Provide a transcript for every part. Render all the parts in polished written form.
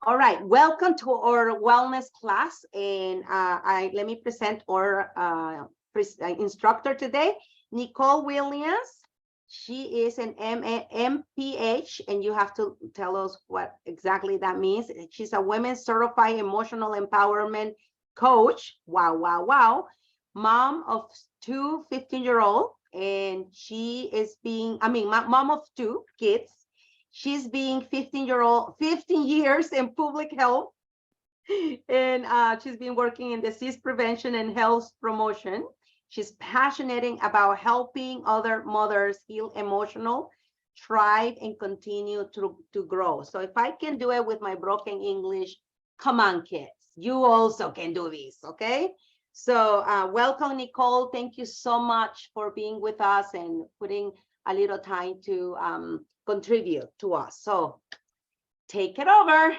All right, welcome to our wellness class. And let me present our instructor today, Nicole Williams. She is an MPH, and you have to tell us what exactly that means. She's a women's certified emotional empowerment coach. Wow, wow, wow. Mom of two 15-year-old, and she is mom of two kids. She's being 15 years in public health, and she's been working in disease prevention and health promotion. She's passionate about helping other mothers heal emotional, thrive, and continue to grow. So if I can do it with my broken English, come on, kids. You also can do this, okay? So welcome, Nicole. Thank you so much for being with us and putting a little time to contribute to us. So take it over.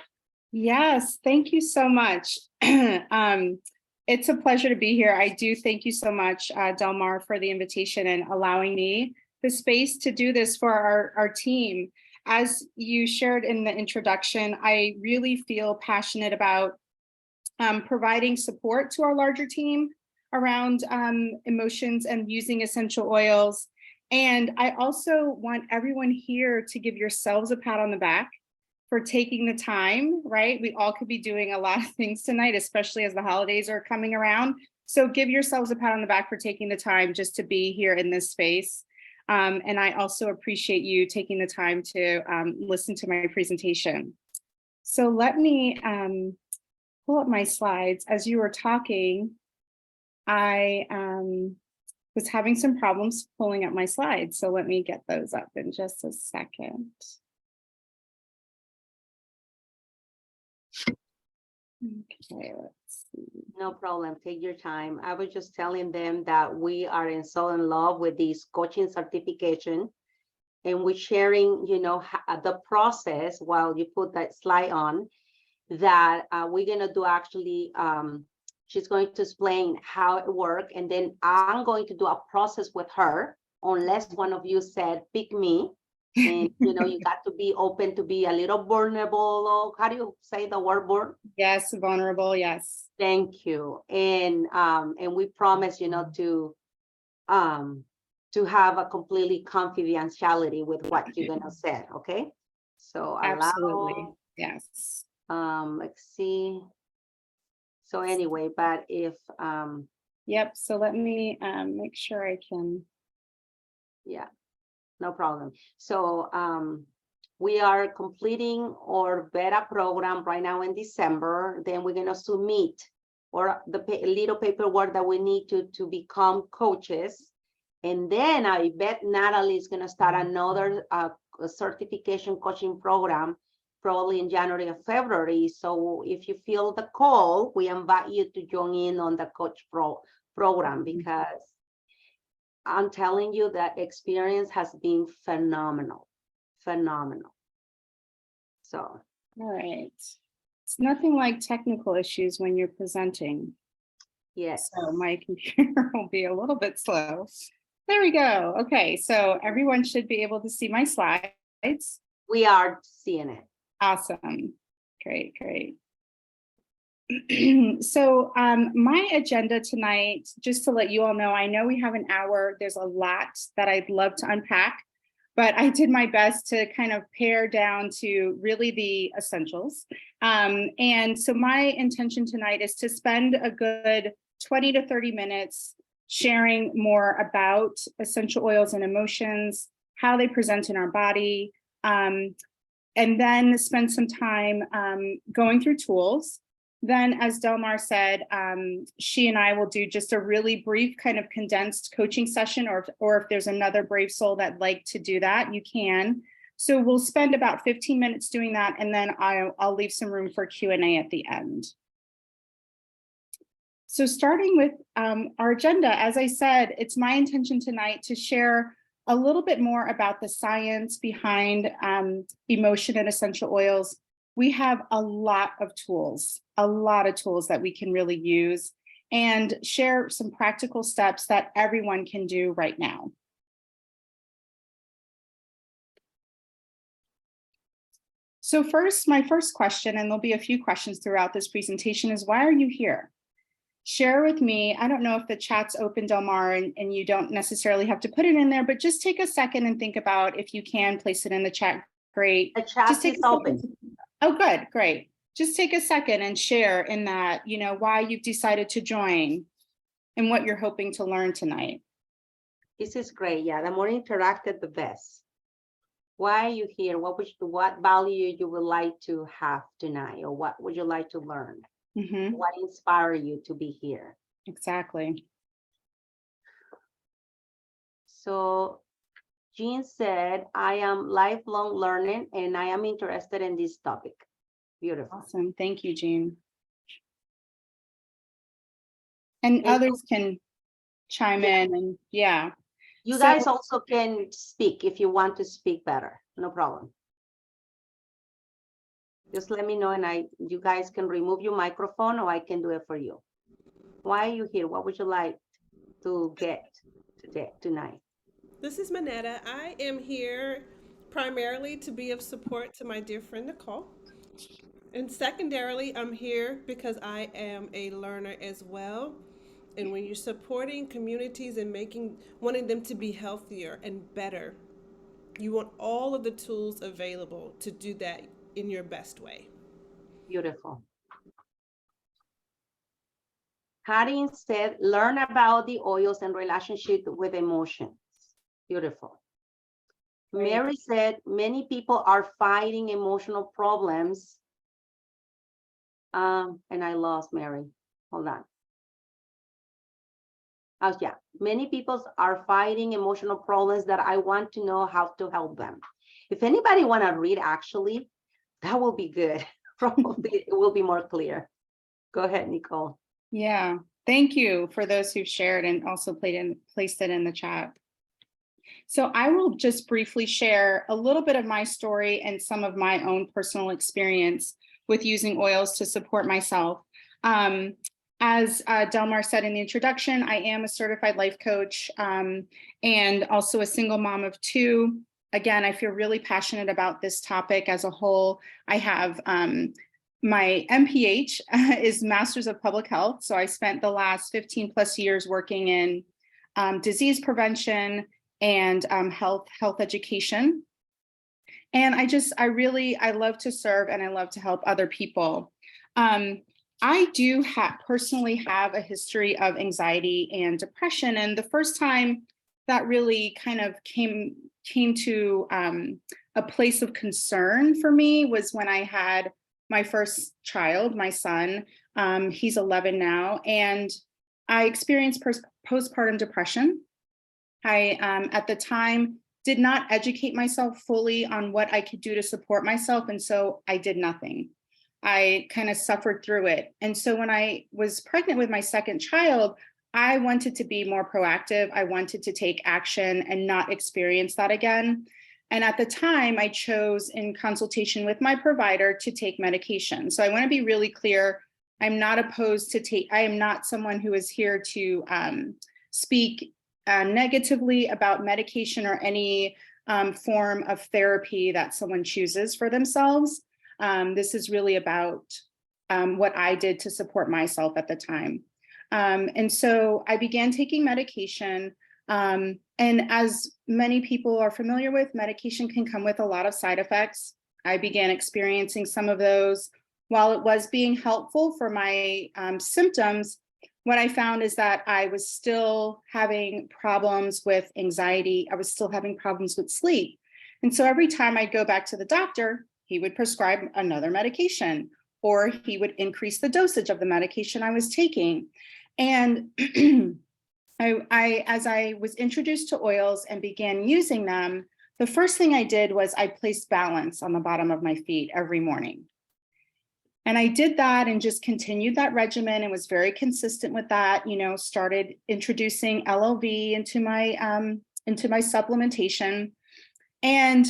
Yes, thank you so much. It's a pleasure to be here. I do thank you so much, Delmar, for the invitation and allowing me the space to do this for our team. As you shared in the introduction, I really feel passionate about providing support to our larger team around emotions and using essential oils. And I also want everyone here to give yourselves a pat on the back for taking the time, right? We all could be doing a lot of things tonight, especially as the holidays are coming around. So give yourselves a pat on the back for taking the time just to be here in this space. And I also appreciate you taking the time to listen to my presentation. So let me pull up my slides. As you were talking, I was having some problems pulling up my slides. So let me get those up in just a second. Okay, let's see. No problem. Take your time. I was just telling them that we are so in love with this coaching certification, and we're sharing, the process while you put that slide on. That we're gonna do actually. She's going to explain how it works, and then I'm going to do a process with her. Unless one of you said, "Pick me." And you got to be open to be a little vulnerable. How do you say the word vulnerable? Yes, vulnerable, yes. Thank you. And we promise, to have a completely confidentiality with what you're gonna say, okay? So absolutely, yes. Let's see. So anyway, but if yep, so let me make sure I can. Yeah. No problem. So we are completing our beta program right now in December. Then we're going to submit or the little paperwork that we need to become coaches. And then I bet Natalie is going to start another certification coaching program probably in January or February. So if you feel the call, we invite you to join in on the coach program, because I'm telling you that experience has been phenomenal. So. All right. It's nothing like technical issues when you're presenting. Yes. So my computer will be a little bit slow. There we go. Okay, so everyone should be able to see my slides. We are seeing it. Awesome. Great. So my agenda tonight, just to let you all know, I know we have an hour. There's a lot that I'd love to unpack, but I did my best to kind of pare down to really the essentials. And so my intention tonight is to spend a good 20 to 30 minutes sharing more about essential oils and emotions, how they present in our body, and then spend some time going through tools. Then, as Delmar said, she and I will do just a really brief kind of condensed coaching session, or if there's another brave soul that'd like to do that, you can. So we'll spend about 15 minutes doing that, and then I'll leave some room for Q&A at the end. So starting with our agenda, as I said, it's my intention tonight to share a little bit more about the science behind emotion and essential oils. We have a lot of tools that we can really use, and share some practical steps that everyone can do right now. So first, my first question, and there'll be a few questions throughout this presentation, is why are you here? Share with me. I don't know if the chat's open, Delmar, and you don't necessarily have to put it in there, but just take a second and think about, if you can place it in the chat, great. The chat Just take is a second. open. Oh, good, great. Just take a second and share in that, why you've decided to join and what you're hoping to learn tonight. This is great. Yeah, the more interactive, the best. Why are you here? What value you would like to have tonight, or what would you like to learn? What inspired you to be here? Exactly. So Jean said, I am lifelong learning and I am interested in this topic. Beautiful. Awesome. Thank you, Jean. And others can chime in, and yeah. You guys also can speak if you want to speak better. No problem. Just let me know, and you guys can remove your microphone, or I can do it for you. Why are you here? What would you like to get tonight? This is Manetta. I am here primarily to be of support to my dear friend Nicole. And secondarily, I'm here because I am a learner as well. And when you're supporting communities and wanting them to be healthier and better, you want all of the tools available to do that in your best way. Beautiful. Hattie instead, learn about the oils and relationship with emotions. Beautiful. Great. Mary said, many people are fighting emotional problems. And I lost Mary. Hold on. Oh, yeah. Many people are fighting emotional problems that I want to know how to help them. If anybody want to read, actually, that will be good. Probably it will be more clear. Go ahead, Nicole. Yeah, thank you for those who've shared and also placed it in the chat. So I will just briefly share a little bit of my story and some of my own personal experience with using oils to support myself. As Delmar said in the introduction, I am a certified life coach and also a single mom of 2. Again, I feel really passionate about this topic as a whole. I have my MPH is Masters of Public Health. So I spent the last 15 plus years working in disease prevention and health education. And I love to serve and I love to help other people. I do personally have a history of anxiety and depression. And the first time that really kind of came to a place of concern for me was when I had my first child, my son. He's 11 now, and I experienced postpartum depression. I, at the time, did not educate myself fully on what I could do to support myself, and so I did nothing. I kind of suffered through it. And so when I was pregnant with my second child, I wanted to be more proactive. I wanted to take action and not experience that again. And at the time, I chose, in consultation with my provider, to take medication. So I want to be really clear. I'm not opposed to I am not someone who is here to speak negatively about medication or any form of therapy that someone chooses for themselves. This is really about what I did to support myself at the time. And so I began taking medication. And as many people are familiar with, medication can come with a lot of side effects. I began experiencing some of those. While it was being helpful for my symptoms, what I found is that I was still having problems with anxiety. I was still having problems with sleep. And so every time I'd go back to the doctor, he would prescribe another medication, or he would increase the dosage of the medication I was taking. And as I was introduced to oils and began using them, the first thing I did was I placed balance on the bottom of my feet every morning. And I did that and just continued that regimen and was very consistent with that, started introducing LLV into my supplementation. And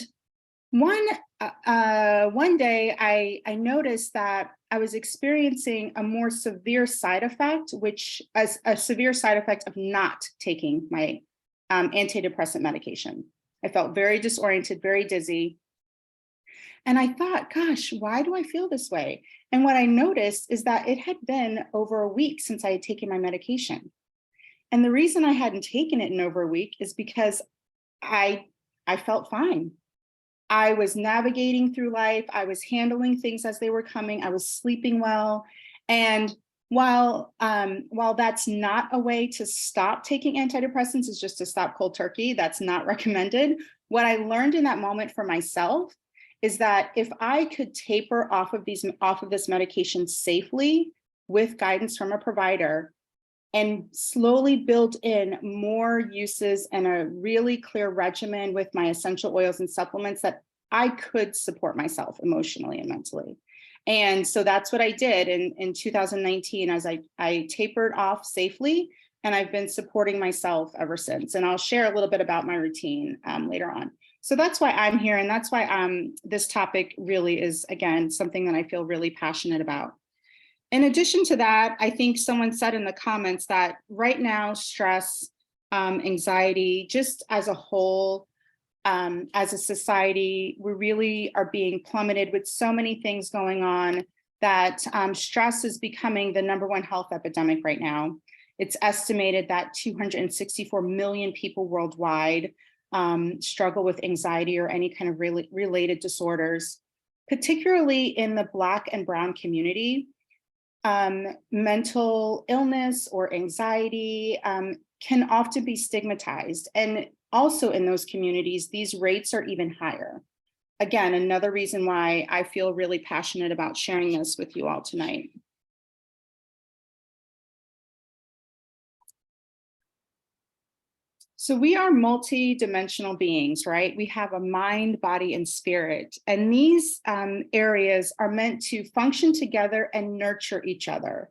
one day I noticed that I was experiencing a more severe side effect, which is a severe side effect of not taking my antidepressant medication. I felt very disoriented, very dizzy. And I thought, gosh, why do I feel this way? And what I noticed is that it had been over a week since I had taken my medication. And the reason I hadn't taken it in over a week is because I felt fine. I was navigating through life. I was handling things as they were coming. I was sleeping well. And while that's not a way to stop taking antidepressants, is just to stop cold turkey, that's not recommended. What I learned in that moment for myself is that if I could taper off of this medication safely with guidance from a provider, and slowly build in more uses and a really clear regimen with my essential oils and supplements, that I could support myself emotionally and mentally. And so that's what I did in 2019, as I tapered off safely, and I've been supporting myself ever since. And I'll share a little bit about my routine later on. So that's why I'm here. And that's why this topic really is, again, something that I feel really passionate about. In addition to that, I think someone said in the comments that right now, stress, anxiety, just as a whole, as a society, we really are being plummeted with so many things going on that stress is becoming the #1 health epidemic right now. It's estimated that 264 million people worldwide struggle with anxiety or any kind of related disorders, particularly in the Black and Brown community. Mental illness or anxiety can often be stigmatized. And also in those communities, these rates are even higher. Again, another reason why I feel really passionate about sharing this with you all tonight. So we are multi-dimensional beings, right? We have a mind, body, and spirit. And these areas are meant to function together and nurture each other.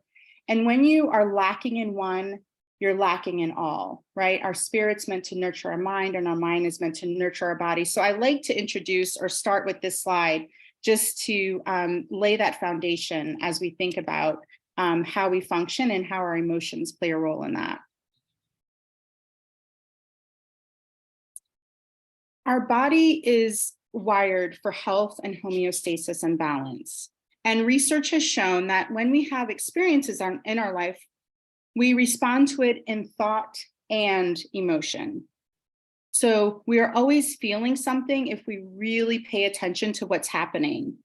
And when you are lacking in one, you're lacking in all, right? Our spirit's meant to nurture our mind, and our mind is meant to nurture our body. So I like to introduce or start with this slide just to lay that foundation as we think about how we function and how our emotions play a role in that. Our body is wired for health and homeostasis and balance. And research has shown that when we have experiences in our life, we respond to it in thought and emotion. So we are always feeling something if we really pay attention to what's happening.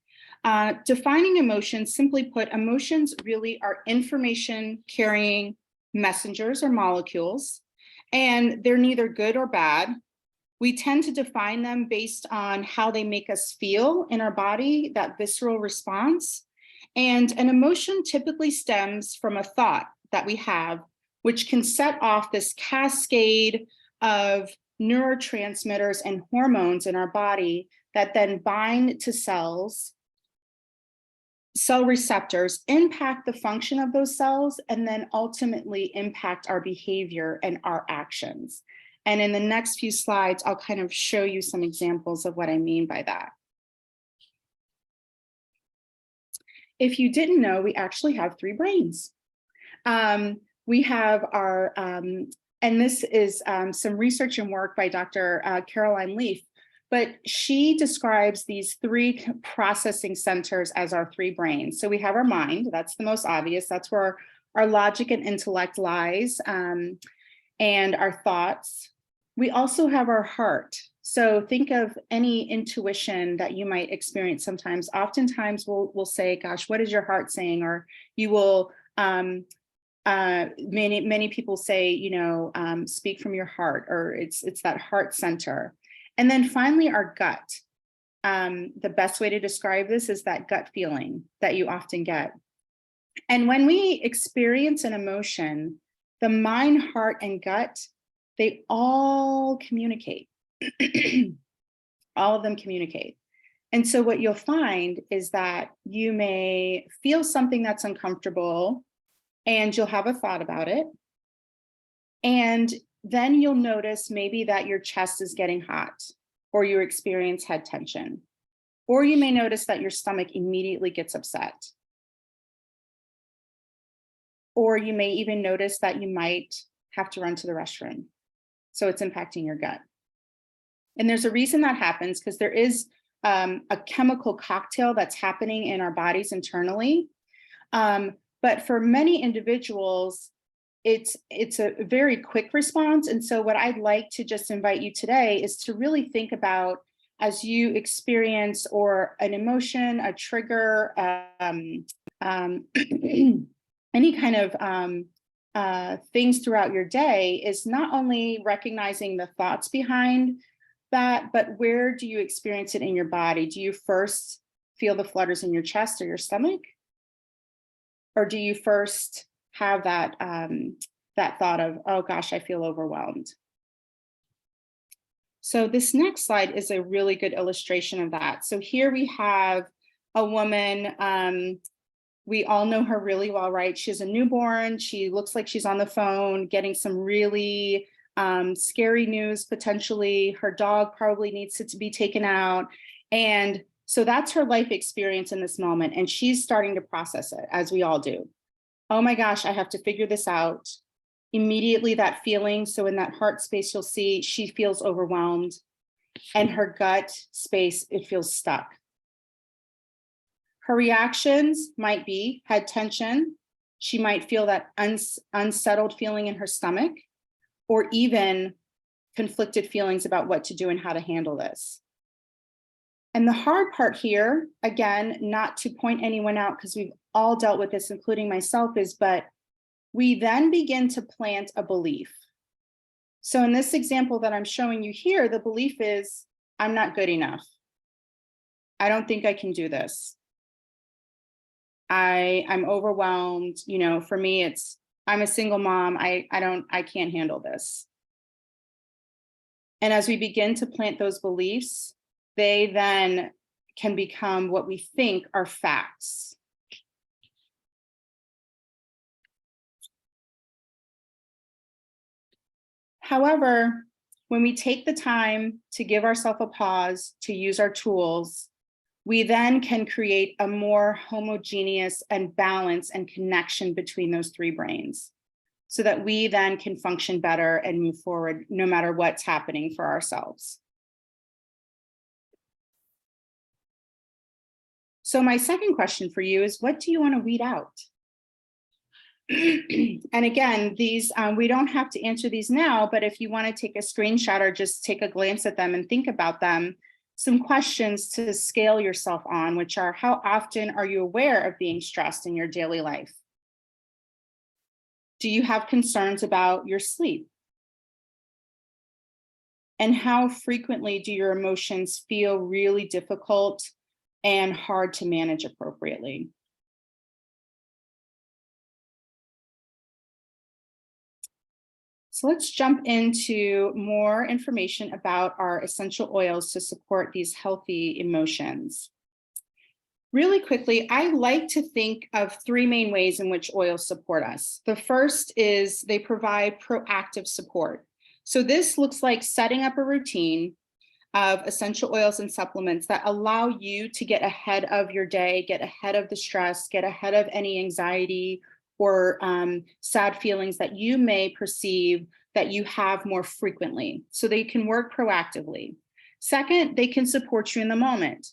Defining emotions, simply put, emotions really are information carrying messengers or molecules, and they're neither good or bad. We tend to define them based on how they make us feel in our body, that visceral response. And an emotion typically stems from a thought that we have, which can set off this cascade of neurotransmitters and hormones in our body that then bind to cells, cell receptors, impact the function of those cells, and then ultimately impact our behavior and our actions. And in the next few slides, I'll kind of show you some examples of what I mean by that. If you didn't know, we actually have 3 brains. We have our, and this is some research and work by Dr. Caroline Leaf, but she describes these 3 processing centers as our 3 brains. So we have our mind, that's the most obvious, that's where our logic and intellect lies, and our thoughts. We also have our heart. So think of any intuition that you might experience sometimes. Oftentimes we'll say, gosh, what is your heart saying? Or you will, many people say, you know, speak from your heart, or it's that heart center. And then finally, our gut. The best way to describe this is that gut feeling that you often get. And when we experience an emotion, the mind, heart, and gut, they all communicate. All of them communicate. And so what you'll find is that you may feel something that's uncomfortable, and you'll have a thought about it. And then you'll notice maybe that your chest is getting hot, or you experience head tension, or you may notice that your stomach immediately gets upset. Or you may even notice that you might have to run to the restroom. So it's impacting your gut. And there's a reason that happens, because there is a chemical cocktail that's happening in our bodies internally. But for many individuals, it's a very quick response. And so what I'd like to just invite you today is to really think about, as you experience or an emotion, a trigger, any kind of things throughout your day, is not only recognizing the thoughts behind that, but where do you experience it in your body? Do you first feel the flutters in your chest or your stomach? Or do you first have that, that thought of, oh gosh, I feel overwhelmed? So this next slide is a really good illustration of that. So here we have a woman, we all know her really well, right? She has a newborn. She looks like she's on the phone getting some really scary news, potentially. Her dog probably needs to be taken out. And so that's her life experience in this moment. And she's starting to process it, as we all do. Oh my gosh, I have to figure this out. Immediately that feeling. So in that heart space, you'll see she feels overwhelmed, and her gut space, it feels stuck. Her reactions might be head tension. She might feel that unsettled feeling in her stomach, or even conflicted feelings about what to do and how to handle this. And the hard part here, again, not to point anyone out because we've all dealt with this, including myself, is, but we then begin to plant a belief. So in this example that I'm showing you here, the belief is, I'm not good enough. I don't think I can do this. I'm overwhelmed. You know, for me, it's, I'm a single mom. I can't handle this. And as we begin to plant those beliefs, they then can become what we think are facts. However, when we take the time to give ourselves a pause, to use our tools, we then can create a more homogeneous and balance and connection between those three brains, so that we then can function better and move forward no matter what's happening for ourselves. So my second question for you is, what do you want to weed out? And again, these, we don't have to answer these now, but if you want to take a screenshot or just take a glance at them and think about them, some questions to scale yourself on, which are, how often are you aware of being stressed in your daily life? Do you have concerns about your sleep? And how frequently do your emotions feel really difficult and hard to manage appropriately? So let's jump into more information about our essential oils to support these healthy emotions. Really quickly, I like to think of three main ways in which oils support us. The first is they provide proactive support. So this looks like setting up a routine of essential oils and supplements that allow you to get ahead of your day, get ahead of the stress, get ahead of any anxiety or sad feelings that you may perceive that you have more frequently. So they can work proactively. Second, they can support you in the moment.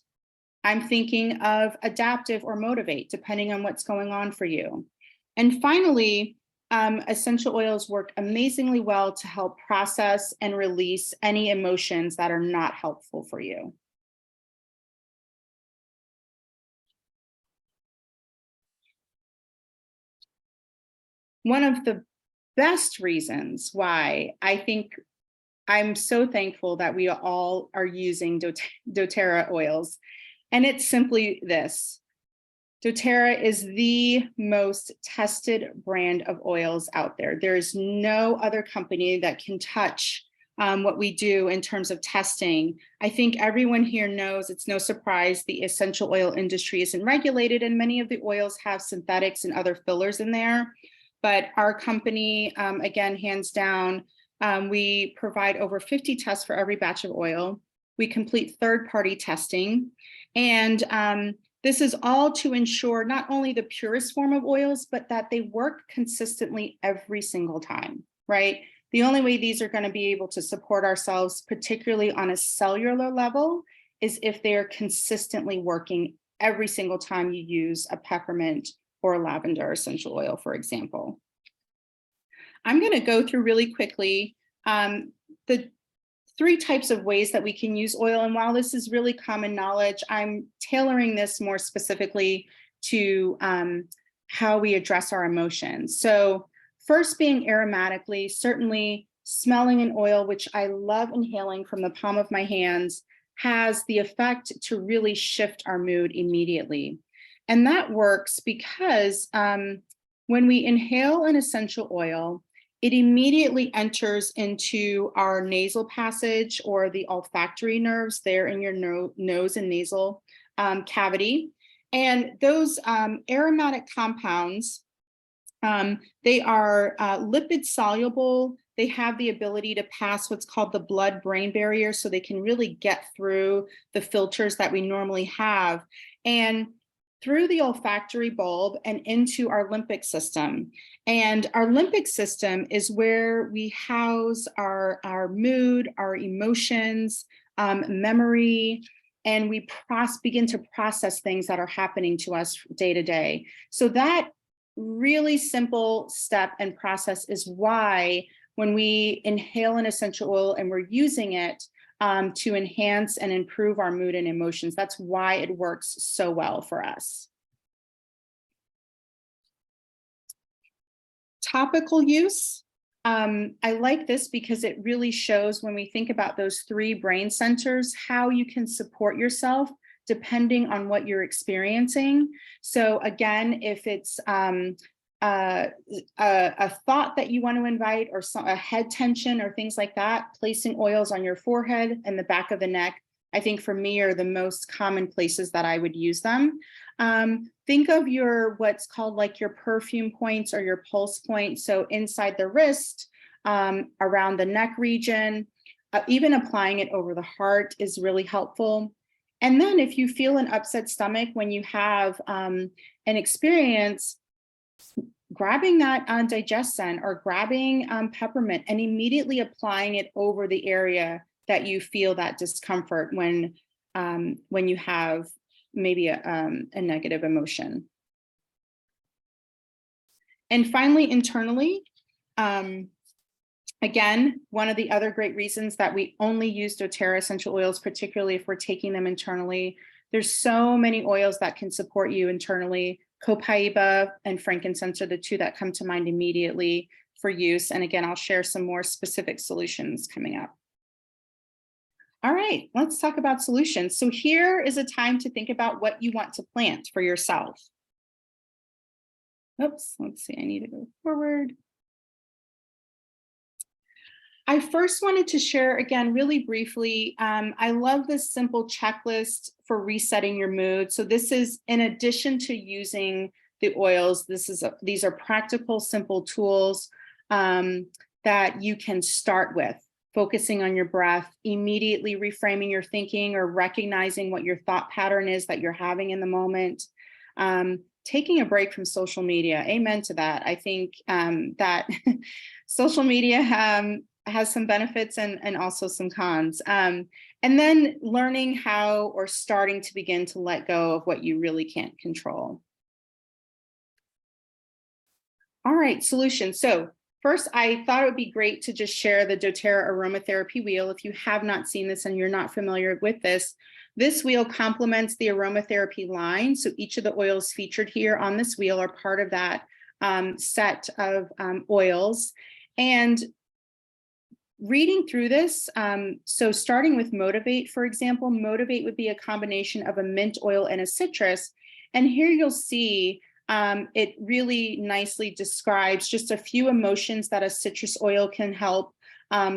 I'm thinking of adaptive or motivate, depending on what's going on for you. And finally, essential oils work amazingly well to help process and release any emotions that are not helpful for you. One of the best reasons why I think I'm so thankful that we all are using doTERRA oils, and it's simply this. doTERRA is the most tested brand of oils out there. There is no other company that can touch what we do in terms of testing. I think everyone here knows, it's no surprise, the essential oil industry isn't regulated, and many of the oils have synthetics and other fillers in there. But our company, again, hands down, we provide over 50 tests for every batch of oil. We complete third-party testing. And this is all to ensure not only the purest form of oils, but that they work consistently every single time, right? The only way these are going to be able to support ourselves, particularly on a cellular level, is if they're consistently working every single time you use a peppermint or lavender essential oil, for example. I'm going to go through really quickly the 3 types of ways that we can use oil. And while this is really common knowledge, I'm tailoring this more specifically to how we address our emotions. So first, being aromatically, certainly smelling an oil, which I love inhaling from the palm of my hands, has the effect to really shift our mood immediately. And that works because when we inhale an essential oil, it immediately enters into our nasal passage or the olfactory nerves there in your nose and nasal cavity. And those aromatic compounds, they are lipid soluble. They have the ability to pass what's called the blood-brain barrier, so they can really get through the filters that we normally have, and through the olfactory bulb and into our limbic system. And our limbic system is where we house our mood, our emotions, memory, and we begin to process things that are happening to us day to day. So that really simple step and process is why when we inhale an essential oil and we're using it to enhance and improve our mood and emotions, that's why it works so well for us. Topical use. I like this because it really shows, when we think about those 3 brain centers, how you can support yourself depending on what you're experiencing. So again, if it's a thought that you want to invite, or a head tension or things like that, placing oils on your forehead and the back of the neck, I think for me are the most common places that I would use them. Think of your, what's called like your perfume points or your pulse points. So inside the wrist, around the neck region, even applying it over the heart is really helpful. And then if you feel an upset stomach when you have an experience, grabbing that digestin or grabbing peppermint and immediately applying it over the area that you feel that discomfort when you have maybe a negative emotion. And finally, internally, again, one of the other great reasons that we only use doTERRA essential oils, particularly if we're taking them internally, there's so many oils that can support you internally. Copaiba and frankincense are the 2 that come to mind immediately for use. And again, I'll share some more specific solutions coming up. All right, let's talk about solutions. So here is a time to think about what you want to plant for yourself. Oops, let's see, I need to go forward. I first wanted to share, again, really briefly, I love this simple checklist for resetting your mood. So this is, in addition to using the oils, these are practical, simple tools that you can start with. Focusing on your breath, immediately reframing your thinking or recognizing what your thought pattern is that you're having in the moment. Taking a break from social media. Amen to that. I think that social media has some benefits and also some cons. And then learning how, or starting to begin to let go of what you really can't control. All right, solutions. So first, I thought it would be great to just share the doTERRA aromatherapy wheel. If you have not seen this and you're not familiar with this, this wheel complements the aromatherapy line. So each of the oils featured here on this wheel are part of that set of oils. And reading through this, so starting with Motivate, for example, Motivate would be a combination of a mint oil and a citrus. And here you'll see it really nicely describes just a few emotions that a citrus oil can help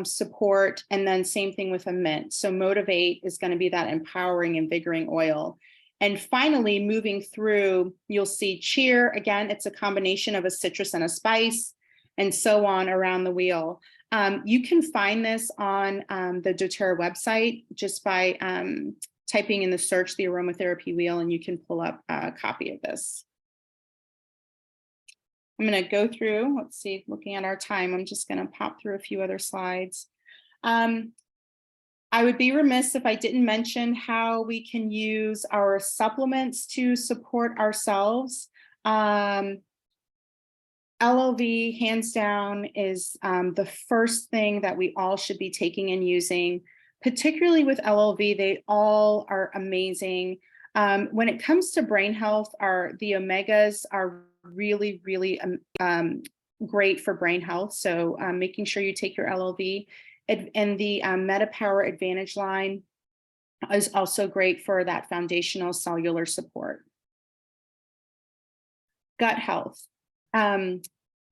support, and then same thing with a mint. So Motivate is going to be that empowering, invigorating oil. And finally, moving through, you'll see Cheer. Again, it's a combination of a citrus and a spice, and so on around the wheel. You can find this on the doTERRA website just by typing in the search, the aromatherapy wheel, and you can pull up a copy of this. I'm going to go through, let's see, looking at our time, I'm just going to pop through a few other slides. I I would be remiss if I didn't mention how we can use our supplements to support ourselves. LLV, hands down, is the first thing that we all should be taking and using, particularly with LLV. They all are amazing. When it comes to brain health, the omegas are really, really great for brain health. So making sure you take your LLV. And the MetaPower Advantage line is also great for that foundational cellular support. Gut health. I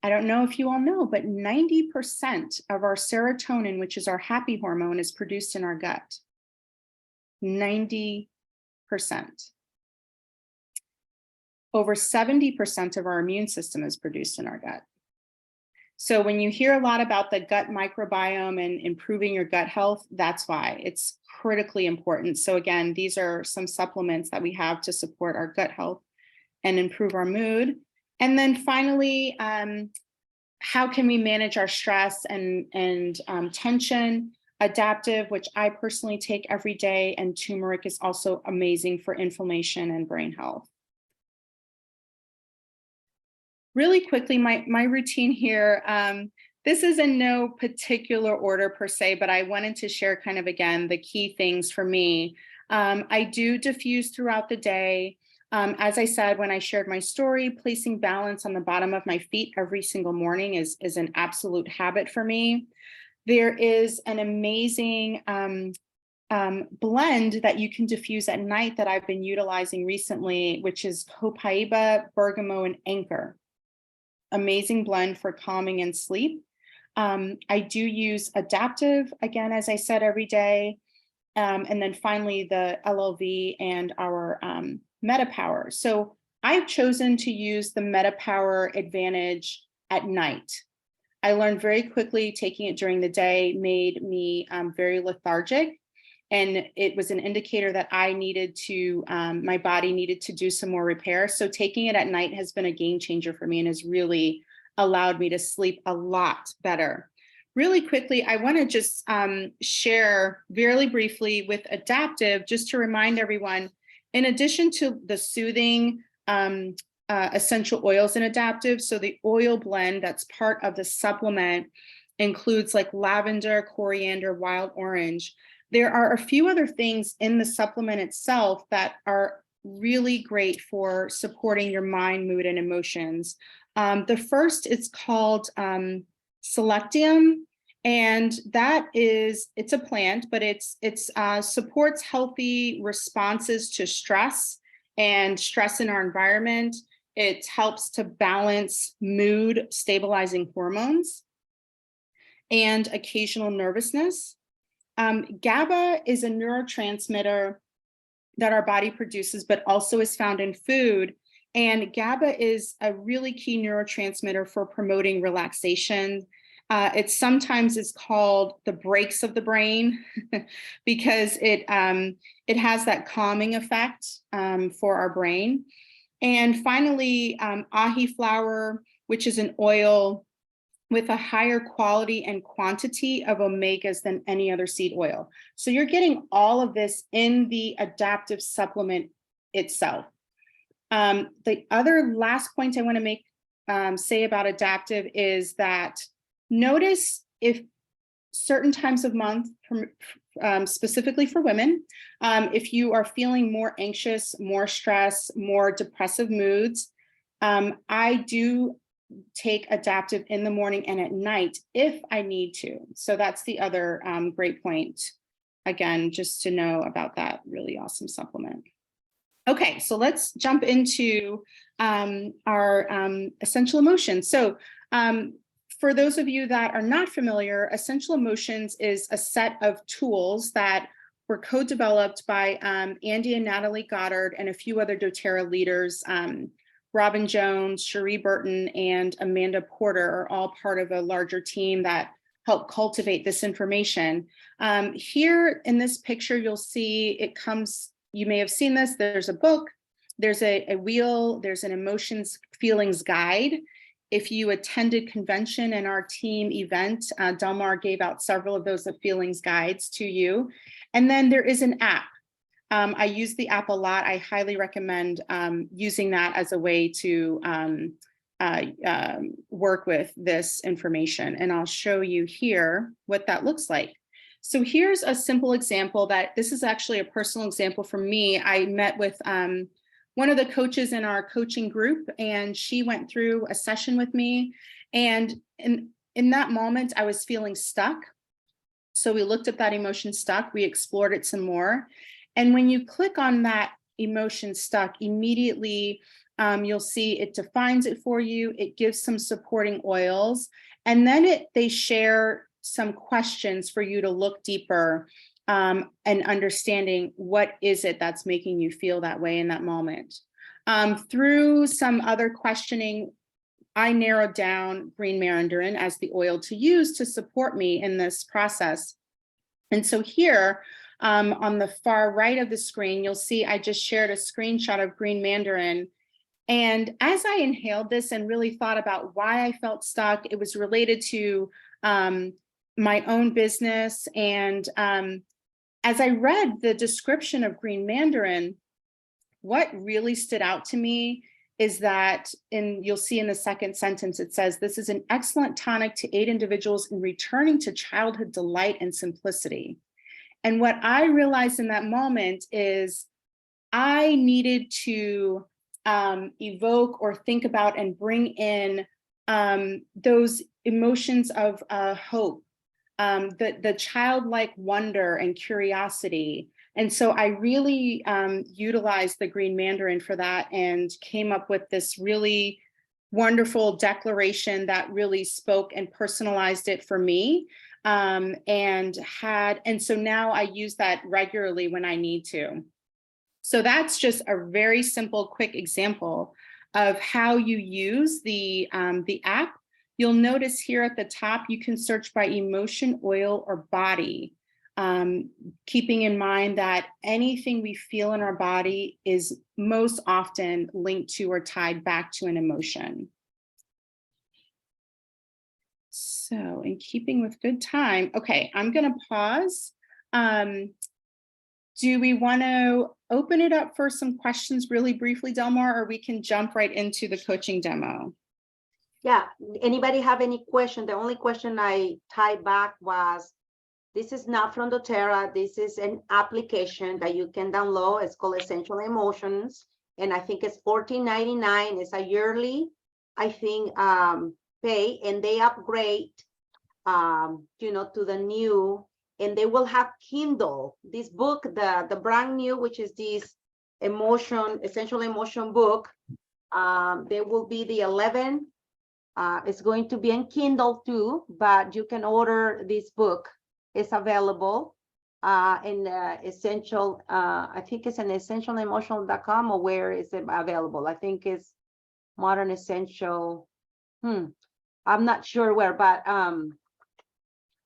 don't know if you all know, but 90% of our serotonin, which is our happy hormone, is produced in our gut. 90%. Over 70% of our immune system is produced in our gut. So when you hear a lot about the gut microbiome and improving your gut health, that's why it's critically important. So again, these are some supplements that we have to support our gut health and improve our mood. And then finally, how can we manage our stress and tension? Adaptive, which I personally take every day, and turmeric is also amazing for inflammation and brain health. Really quickly, my routine here, this is in no particular order per se, but I wanted to share kind of, again, the key things for me. I do diffuse throughout the day. As I said, when I shared my story, placing balance on the bottom of my feet every single morning is an absolute habit for me. There is an amazing blend that you can diffuse at night that I've been utilizing recently, which is copaiba, bergamot, and anchor. Amazing blend for calming and sleep. I do use adaptive, again, as I said, every day. And then finally, the LLV and our MetaPower. So I've chosen to use the MetaPower Advantage at night. I learned very quickly taking it during the day made me very lethargic. And it was an indicator that I needed to, my body needed to do some more repair. So taking it at night has been a game changer for me and has really allowed me to sleep a lot better. Really quickly, I want to just share very briefly with adaptive, just to remind everyone, in addition to the soothing essential oils in adaptive, so the oil blend that's part of the supplement includes like lavender, coriander, wild orange. There are a few other things in the supplement itself that are really great for supporting your mind, mood, and emotions. The first is called Selectium, and that is, it's a plant, but it supports healthy responses to stress and stress in our environment. It helps to balance mood, stabilizing hormones, and occasional nervousness. GABA is a neurotransmitter that our body produces, but also is found in food. And GABA is a really key neurotransmitter for promoting relaxation. It sometimes is called the brakes of the brain because it has that calming effect for our brain. And finally, ahi flower, which is an oil with a higher quality and quantity of omegas than any other seed oil. So you're getting all of this in the adaptive supplement itself. The other last point I want to make, say about adaptive is that notice if certain times of month, specifically for women, if you are feeling more anxious, more stress, more depressive moods, I do take adaptive in the morning and at night if I need to. So that's the other great point. Again, just to know about that really awesome supplement. Okay, so let's jump into our essential emotions. So for those of you that are not familiar, Essential Emotions is a set of tools that were co-developed by Andy and Natalie Goddard and a few other doTERRA leaders. Robin Jones, Cherie Burton, and Amanda Porter are all part of a larger team that helped cultivate this information. Here in this picture, you'll see it comes, you may have seen this, there's a book, there's a wheel, there's an emotions feelings guide, If you attended convention and our team event, Delmar gave out several of those feelings guides to you. And then there is an app. I use the app a lot. I highly recommend using that as a way to work with this information. And I'll show you here what that looks like. So here's a simple example that this is actually a personal example for me. I met with one of the coaches in our coaching group, and she went through a session with me. And in that moment, I was feeling stuck. So we looked at that emotion stuck, we explored it some more. And when you click on that emotion stuck, immediately you'll see it defines it for you. It gives some supporting oils, and then they share some questions for you to look deeper and understanding what is it that's making you feel that way in that moment. Through some other questioning, I narrowed down green mandarin as the oil to use to support me in this process. And so here on the far right of the screen, you'll see I just shared a screenshot of green mandarin. And as I inhaled this and really thought about why I felt stuck, it was related to my own business. And as I read the description of green mandarin, what really stood out to me is that, you'll see in the second sentence, it says, this is an excellent tonic to aid individuals in returning to childhood delight and simplicity. And what I realized in that moment is I needed to evoke or think about and bring in those emotions of hope, the childlike wonder and curiosity. And so I really utilized the green mandarin for that and came up with this really wonderful declaration that really spoke and personalized it for me. And so now I use that regularly when I need to. So that's just a very simple, quick example of how you use the app. You'll notice here at the top, you can search by emotion, oil, or body, keeping in mind that anything we feel in our body is most often linked to or tied back to an emotion. So in keeping with good time, okay, I'm going to pause. Do we want to open it up for some questions really briefly, Delmar, or we can jump right into the coaching demo? Yeah, anybody have any question? The only question I tied back was, this is not from doTERRA. This is an application that you can download. It's called Essential Emotions. And I think it's $14.99. It's a yearly, I think, pay, and they upgrade, to the new, and they will have Kindle. This book, the brand new, which is this Essential Emotion book, there will be the 11. It's going to be in Kindle too, but you can order this book. It's available in Essential, I think it's an essentialemotional.com, or where is it available? I think it's Modern Essential. I'm not sure where, but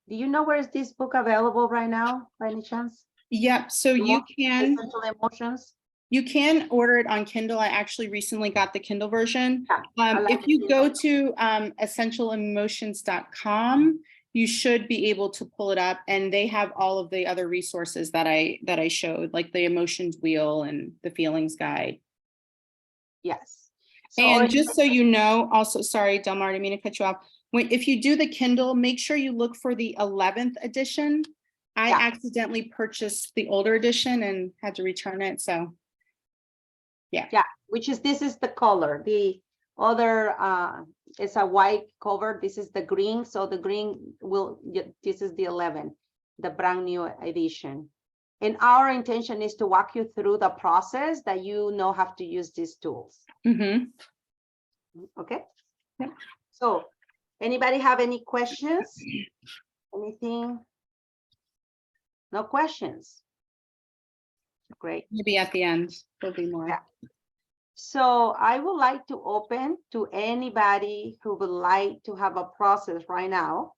do you know where is this book available right now, by any chance? Yep, so you can. Essential Emotions. You can order it on Kindle. I actually recently got the Kindle version. Yeah, If you go to essentialemotions.com, you should be able to pull it up, and they have all of the other resources that I showed, like the emotions wheel and the feelings guide. Yes. So, and just so you know, also, sorry, Delmar, I didn't mean to cut you off. If you do the Kindle, make sure you look for the 11th edition. I accidentally purchased the older edition and had to return it. So yeah, this is the color. The other it's a white cover. This is the green. So the green this is the 11, the brand new edition. And our intention is to walk you through the process that you know how to use these tools. Okay. Yep. So anybody have any questions? Anything? No questions. Great. Maybe at the end there'll be more. Yeah. So I would like to open to anybody who would like to have a process right now.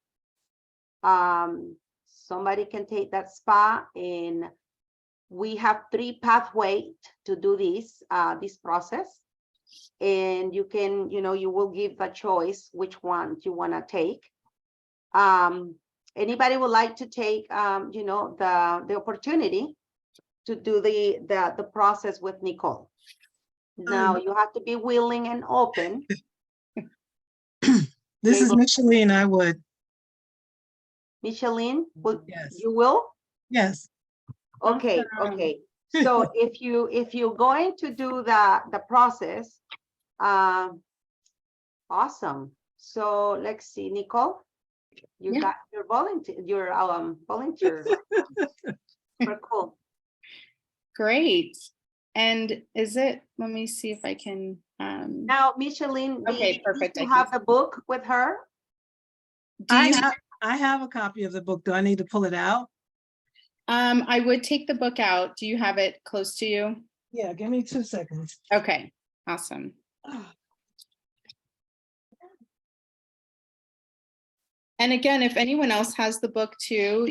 Somebody can take that spot, and we have 3 pathways to do this process. and you can, you will give a choice which one you want to take. Anybody would like to take, the opportunity to do the process with Nicole. Now you have to be willing and open. This is Micheline. I would. Micheline, Yes. you will? Yes. Okay, okay. So if you're going to do the process, awesome. So let's see, Nicole, you got your volunteer. Super cool. Great. And is it, let me see if I can. Now, Micheline, Okay, perfect. you have the book with her? I have a copy of the book. Do I need to pull it out? I would take the book out. Do you have it close to you? Yeah, give me 2 seconds. Okay, awesome. And again, if anyone else has the book too,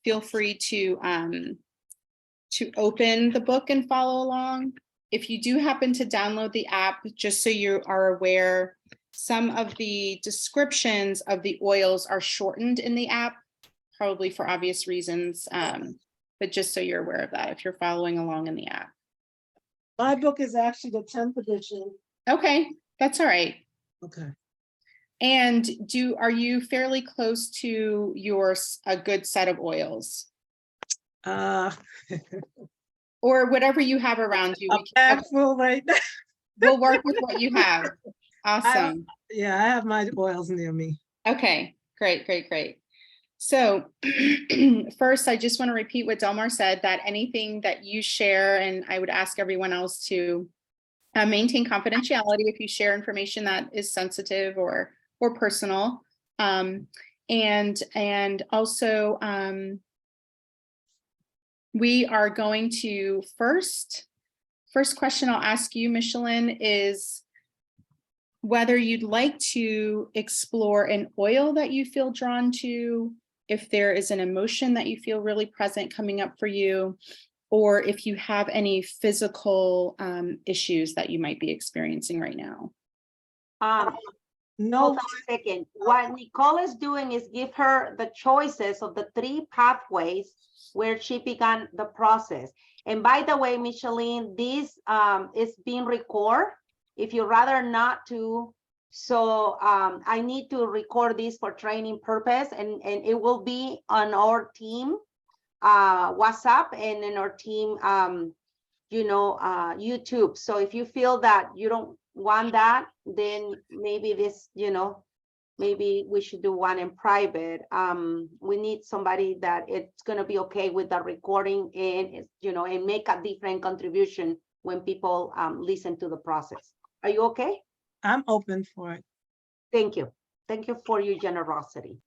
feel free to open the book and follow along. If you do happen to download the app, just so you are aware, some of the descriptions of the oils are shortened in the app, probably for obvious reasons, but just so you're aware of that if you're following along in the app. My book is actually the 10th edition. Okay, that's all right. Okay. And are you fairly close to a good set of oils? Or whatever you have around you. A bag full right now. We'll work with what you have. Awesome. I have my oils near me. Okay, great, great, great. So first, I just want to repeat what Delmar said, that anything that you share, and I would ask everyone else to maintain confidentiality if you share information that is sensitive or personal. And also, we are going to first question I'll ask you, Micheline, is whether you'd like to explore an oil that you feel drawn to, if there is an emotion that you feel really present coming up for you, or if you have any physical issues that you might be experiencing right now. No. Hold on a second. What Nicole is doing is give her the choices of the 3 pathways where she began the process. And by the way, Micheline, this is being recorded. If you rather not to, so I need to record this for training purpose, and it will be on our team WhatsApp and in our team YouTube. So if you feel that you don't want that, then maybe this, maybe we should do one in private. We need somebody that it's going to be okay with the recording and, and make a different contribution when people listen to the process. Are you okay? I'm open for it. Thank you. Thank you for your generosity.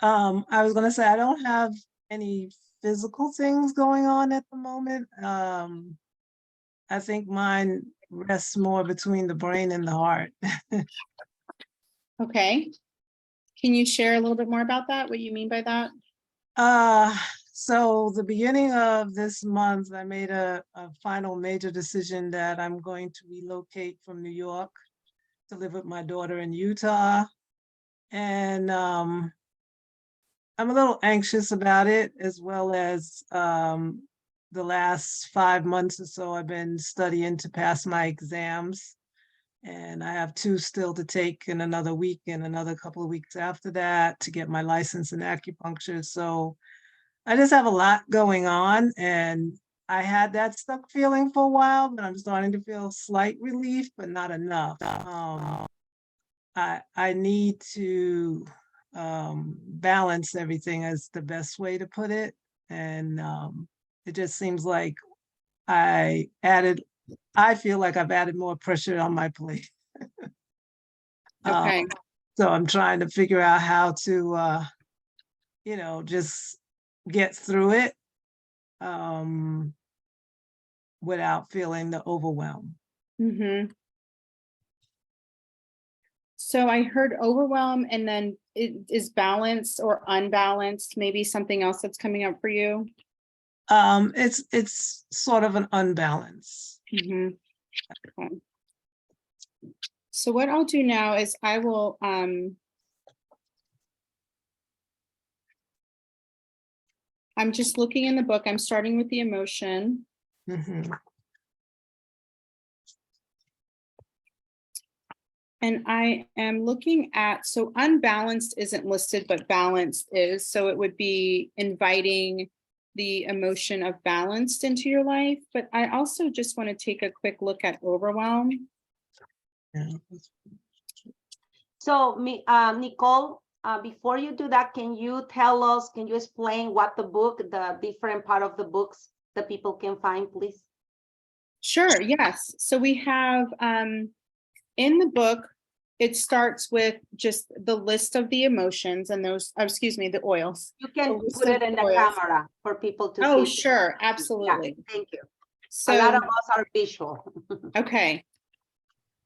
I was going to say, I don't have any physical things going on at the moment. I think mine rests more between the brain and the heart. Okay. Can you share a little bit more about that? What you mean by that? So the beginning of this month, I made a final major decision that I'm going to relocate from New York to live with my daughter in Utah. And I'm a little anxious about it, as well as the last 5 months or so, I've been studying to pass my exams. And I have 2 still to take in another week and another couple of weeks after that to get my license in acupuncture. So I just have a lot going on, and I had that stuck feeling for a while, but I'm starting to feel slight relief, but not enough. I need to balance everything, is the best way to put it. And it just seems like I feel like I've added more pressure on my plate. Okay. So I'm trying to figure out how to, just get through it without feeling the overwhelm. Mm-hmm. So I heard overwhelm, and then is balanced or unbalanced maybe something else that's coming up for you? It's sort of an unbalance. Mm-hmm. Okay. So what I'll do now is I will, I'm just looking in the book. I'm starting with the emotion. Mhm. And I am looking at, so unbalanced isn't listed, but balanced is. So it would be inviting the emotion of balanced into your life. But I also just want to take a quick look at overwhelm. Yeah. So Nicole, before you do that, can you tell us, can you explain what the book, the different part of the books that people can find, please? Sure, yes. So we have in the book, it starts with just the list of the emotions and those, excuse me, the oils. You can The list put of it in the oils. camera for people to see. Oh, sure, absolutely. Yeah, thank you. So, a lot of us are visual. okay.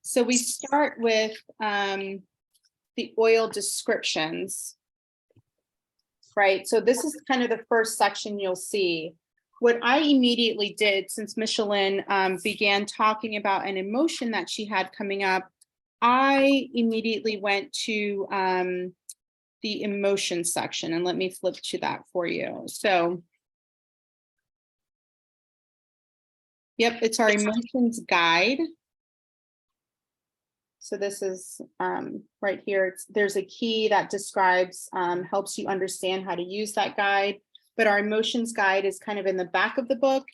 So we start with the oil descriptions, right? So this is kind of the first section you'll see. What I immediately did, since Michelin began talking about an emotion that she had coming up, I immediately went to the emotion section, and let me flip to that for you. So, yep, it's our emotions guide. So this is right here. There's a key that describes, helps you understand how to use that guide. But our emotions guide is kind of in the back of the book.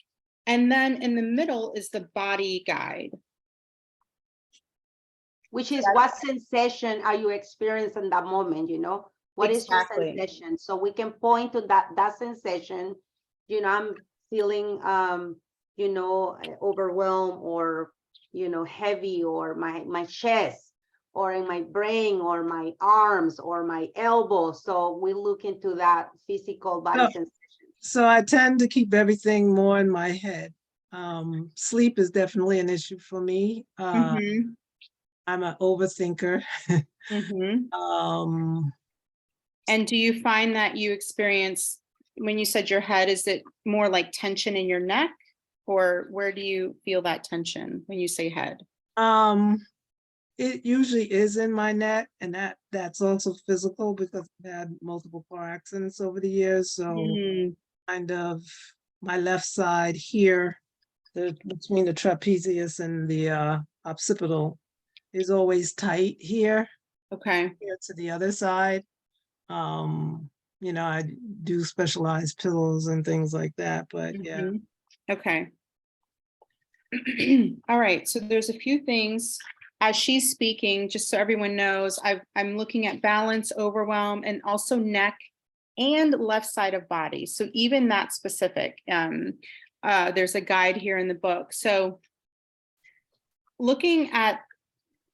And then in the middle is the body guide. Which is what sensation are you experiencing in that moment, you know? What is your Exactly. sensation? So we can point to that sensation, you know, I'm feeling, you know, overwhelmed or, you know, heavy, or my chest, or in my brain, or my arms, or my elbows. So we look into that physical body sensation. So I tend to keep everything more in my head. Sleep is definitely an issue for me. Mhm. I'm an overthinker. Mhm. And do you find that you experience, when you said your head, is it more like tension in your neck, or where do you feel that tension when you say head? It usually is in my neck, and that's also physical because I've had multiple car accidents over the years. So Mm, kind of my left side here, between the trapezius and the occipital, is always tight here, okay. here to the other side. You know, I do specialized pillows and things like that, but yeah. Mhm. Okay. All right, so there's a few things as she's speaking, just so everyone knows, I'm looking at balance, overwhelm, and also neck and left side of body. So even that specific, there's a guide here in the book. So looking at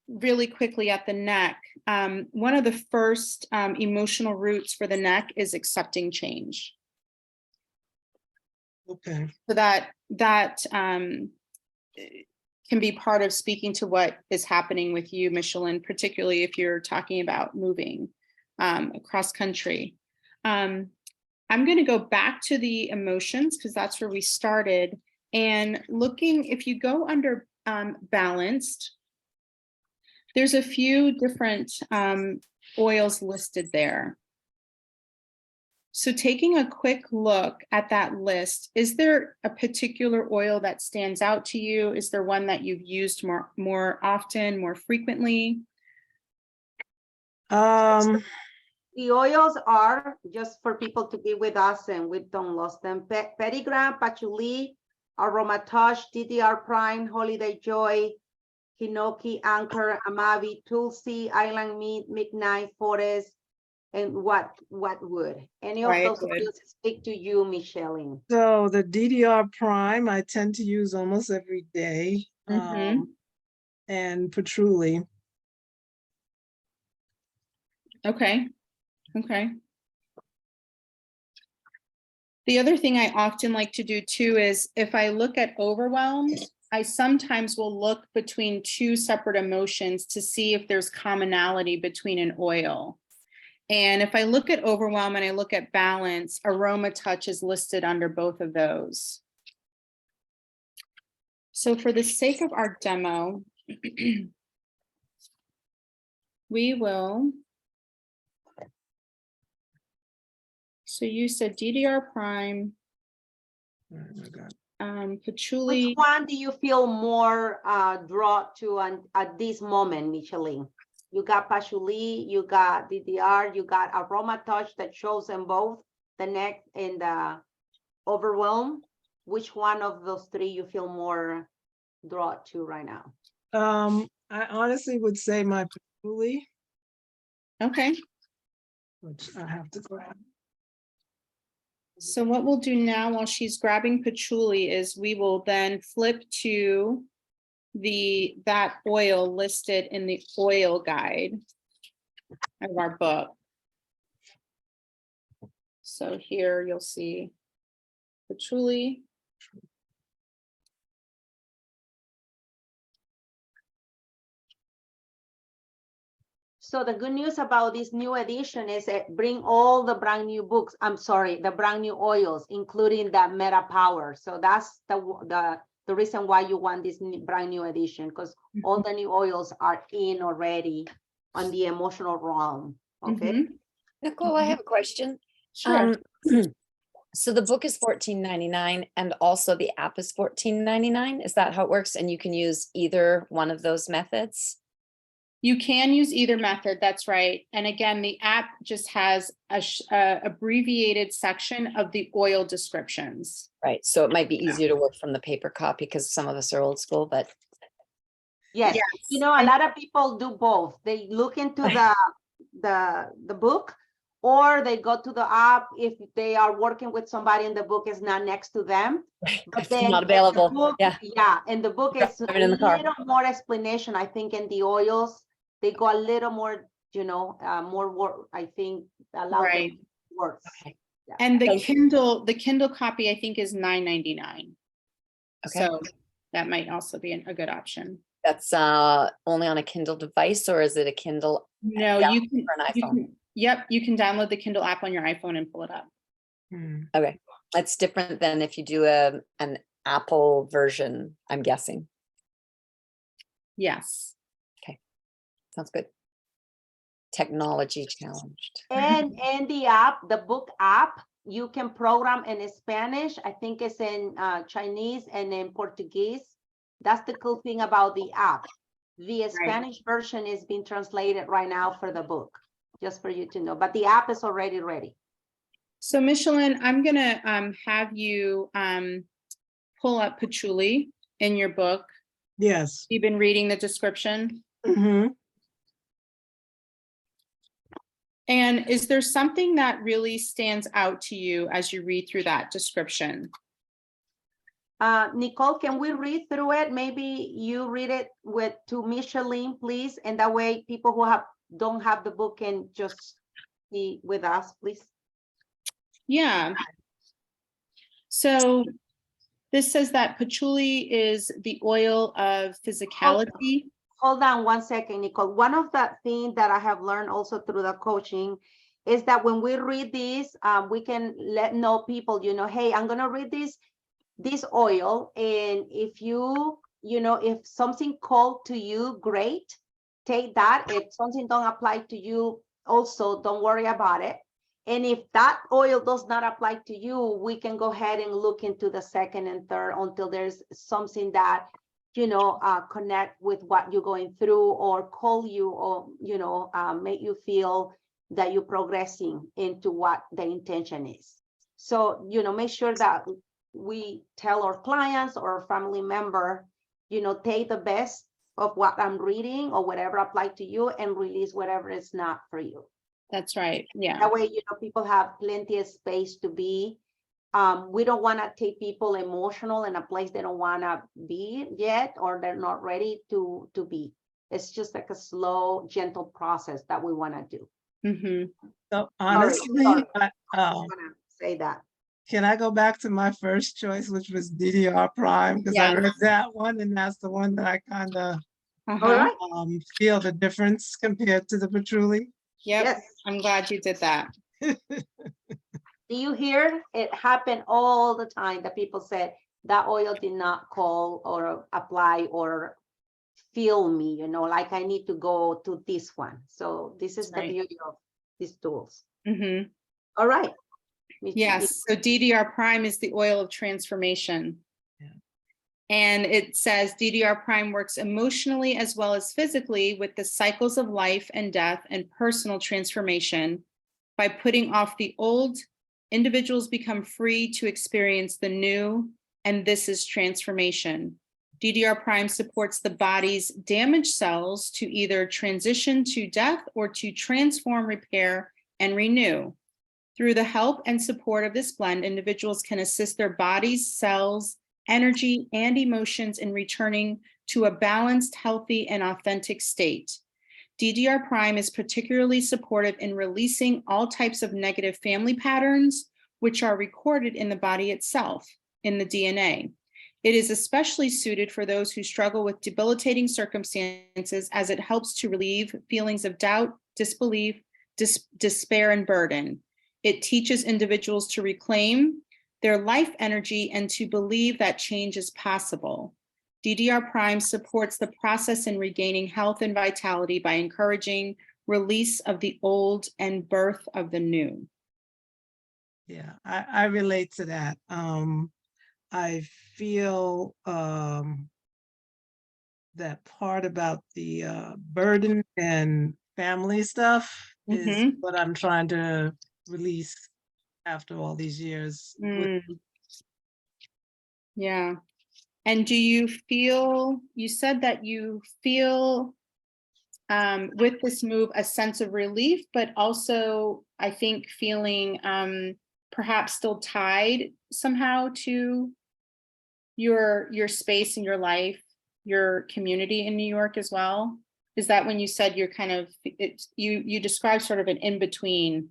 really quickly at the neck, one of the first emotional roots for the neck is accepting change. Okay. So that can be part of speaking to what is happening with you, Michelin, particularly if you're talking about moving across country. I'm going to go back to the emotions because that's where we started. And looking, if you go under balanced, there's a few different oils listed there. So taking a quick look at that list, is there a particular oil that stands out to you? Is there one that you've used more often, more frequently? Um, The oils are, just for people to be with us and we don't lose them, Perigram, Patchouli, Aromatage, DDR Prime, Holiday Joy, Hinoki, Anchor, Amavi, Tulsi, Island Meat, Midnight Forest, and what would? Any of Right, those oils speak to you, Micheline? so the DDR Prime, I tend to use almost every day. And patchouli. Okay. Okay. The other thing I often like to do too is if I look at overwhelm, I sometimes will look between two separate emotions to see if there's commonality between an oil. And if I look at overwhelm and I look at balance, aroma touch is listed under both of those. So for the sake of our demo, we will. So you said DDR prime, patchouli. Which one do you feel more drawn to at this moment, Micheline? You got patchouli, you got DDR, you got aroma touch that shows in both the neck and the overwhelm. Which one of those three you feel more drawn to right now? I honestly would say my patchouli, Okay. which I have to grab. So what we'll do now while she's grabbing patchouli is we will then flip to that oil listed in the oil guide of our book. So here you'll see patchouli. So the good news about this new edition is it bring all the brand new books. I'm sorry, the brand new oils, including the Meta Power. So that's the reason why you want this brand new edition, because all the new oils are in already on the emotional realm. Okay. Mhm. Nicole, I have a question. Sure. So the book is $14.99 and also the app is $14.99. Is that how it works? And you can use either one of those methods? You can use either method, that's right. And again, the app just has a abbreviated section of the oil descriptions. Right. So it might be easier to work from the paper copy because some of us are old school, but Yes. You know, a lot of people do both. They look into the book, or they go to the app if they are working with somebody and the book is not next to them. But it's then not in the available. book, Yeah. yeah, and the book is Have a it in the car. little more explanation. I think in the oils, they go a little more, you know, more work. I think allow them Right. works. Okay. And the Thank you. Kindle copy, I think, is $9.99. Okay. So that might also be a good option. That's only on a Kindle device, or is it a Kindle? No, Yeah, you can, for an iPhone. yep, you can download the Kindle app on your iPhone and pull it up. Okay. That's different than if you do an Apple version, I'm guessing. Yes. Sounds good. Technology challenged. And the app, the book app, you can program in Spanish. I think it's in Chinese and in Portuguese. That's the cool thing about the app. The Spanish version is being translated right now for the book, just for you to know. But the app is already ready. So Micheline, I'm gonna have you pull up patchouli in your book. Yes. You've been reading the description. Mhm. And is there something that really stands out to you as you read through that description? Nicole, can we read through it? Maybe you read it to Micheline, please, and that way people who don't have the book can just be with us, please. Yeah. So this says that patchouli is the oil of physicality. Hold on 1 second, Nicole. One of the things that I have learned also through the coaching is that when we read this, we can know people, you know, hey, I'm gonna read this oil, and if if something called to you, great, take that. If something don't apply to you, also don't worry about it. And if that oil does not apply to you, we can go ahead and look into the second and third until there's something that connect with what you're going through, or call you, or make you feel that you're progressing into what the intention is. So make sure that we tell our clients or our family member, take the best of what I'm reading or whatever applied to you, and release whatever is not for you. That's right. Yeah. That way, people have plenty of space to be. We don't want to take people emotional in a place they don't want to be yet, or they're not ready to be. It's just like a slow, gentle process that we want to do. Mm-hmm. So honestly, Sorry. I want to say that. can I go back to my first choice, which was DDR Prime? Because I Yes. read that one, and that's the one that I kind of All Uh-huh. right. feel the difference compared to the patchouli. Yep. Yes. I'm glad you did that. Do you hear? It happen all the time that people said that oil did not call or apply or feel me, like I need to go to this one. So this is the Right. beauty of these tools. Mhm. All right. Yes, so DDR prime is the oil of transformation. Yeah. And it says DDR prime works emotionally as well as physically with the cycles of life and death and personal transformation. By putting off the old, individuals become free to experience the new, and this is transformation. DDR prime supports the body's damaged cells to either transition to death or to transform, repair, and renew. Through the help and support of this blend, individuals can assist their bodies, cells, energy, and emotions in returning to a balanced, healthy, and authentic state. DDR prime is particularly supportive in releasing all types of negative family patterns, which are recorded in the body itself, in the DNA. It is especially suited for those who struggle with debilitating circumstances, as it helps to relieve feelings of doubt, disbelief, despair, and burden. It teaches individuals to reclaim their life energy and to believe that change is possible. DDR prime supports the process in regaining health and vitality by encouraging release of the old and birth of the new. Yeah, I relate to that. I feel that part about the burden and family stuff is Mhm. what I'm trying to release after all these years. Yeah. And do you feel, you said that you feel with this move a sense of relief, but also I think feeling perhaps still tied somehow to your space in your life, your community in New York as well? Is that when you said you're kind of, you described sort of an in-between?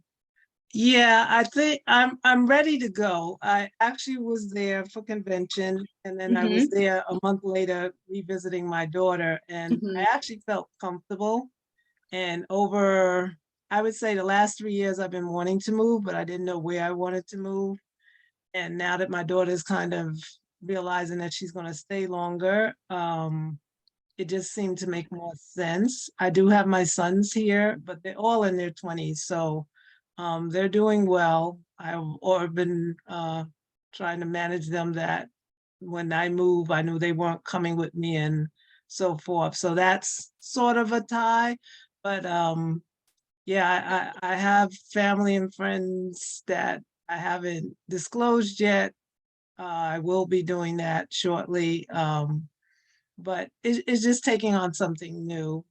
Yeah, I think I'm ready to go. I actually was there for convention, and then I was there a month later revisiting my daughter, and I actually felt comfortable. And over, I would say the last 3 years I've been wanting to move, but I didn't know where I wanted to move. And now that my daughter's kind of realizing that she's going to stay longer, it just seemed to make more sense. I do have my sons here, but they're all in their 20s, so they're doing well. I've been trying to manage them, that when I move, I knew they weren't coming with me and so forth. So that's sort of a tie. But yeah, I have family and friends that I haven't disclosed yet. I will be doing that shortly. But it's just taking on something new.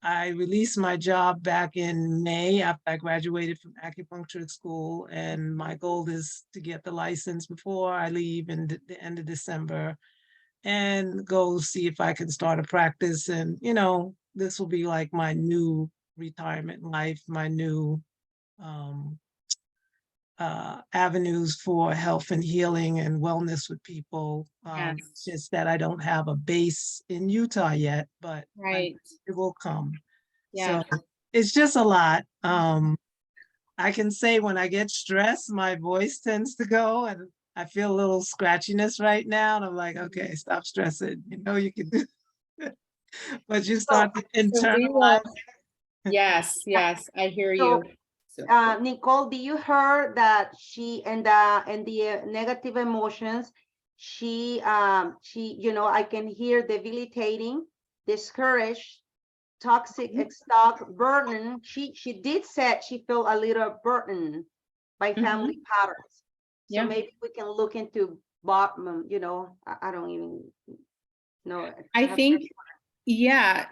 I released my job back in May after I graduated from acupuncture school, and my goal is to get the license before I leave in the end of December and go see if I can start a practice. And, this will be like my new retirement life, my new avenues for health and healing and wellness with people. Yes. It's just that I don't have a base in Utah yet, but Right. it will come. Yeah. So it's just a lot. I can say when I get stressed, my voice tends to go, and I feel a little scratchiness right now. And I'm like, okay, stop stressing. You can do it. But you start to So we internalize. will, yes, I hear you. Nicole, do you heard that she and the negative emotions, she I can hear debilitating, discouraged, toxic, stuck, burden. She did say she felt a little burdened by family patterns. So maybe we can look into bottom, I don't even know. I think, yeah.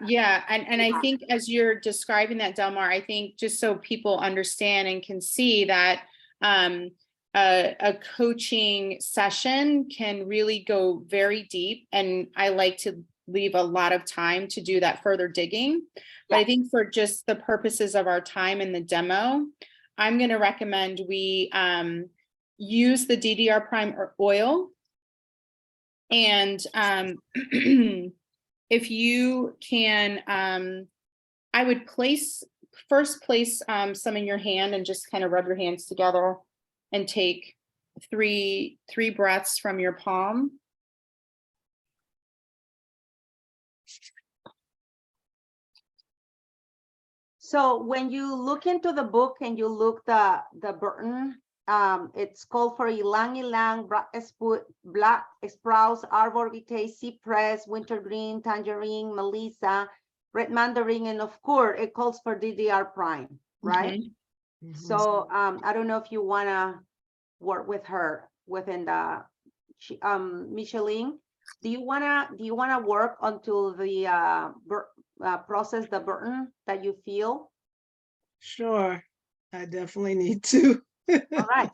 And I think as you're describing that, Delmar, I think just so people understand and can see that a coaching session can really go very deep. And I like to leave a lot of time to do that further digging. But I think for just the purposes of our time in the demo, I'm going to recommend we use the DDR prime oil. And if you can, I would first place some in your hand and just kind of rub your hands together and take three breaths from your palm. So when you look into the book and you look the burden, it's called for ylang ylang, black sprouts, arbor vitae, cypress, wintergreen, tangerine, melissa, red mandarin, and of course it calls for DDR prime, right? Mhm. So I don't know if you wanna work with her within the Micheline. Do you wanna work until the process the burden that you feel? Sure, I definitely need to. All right.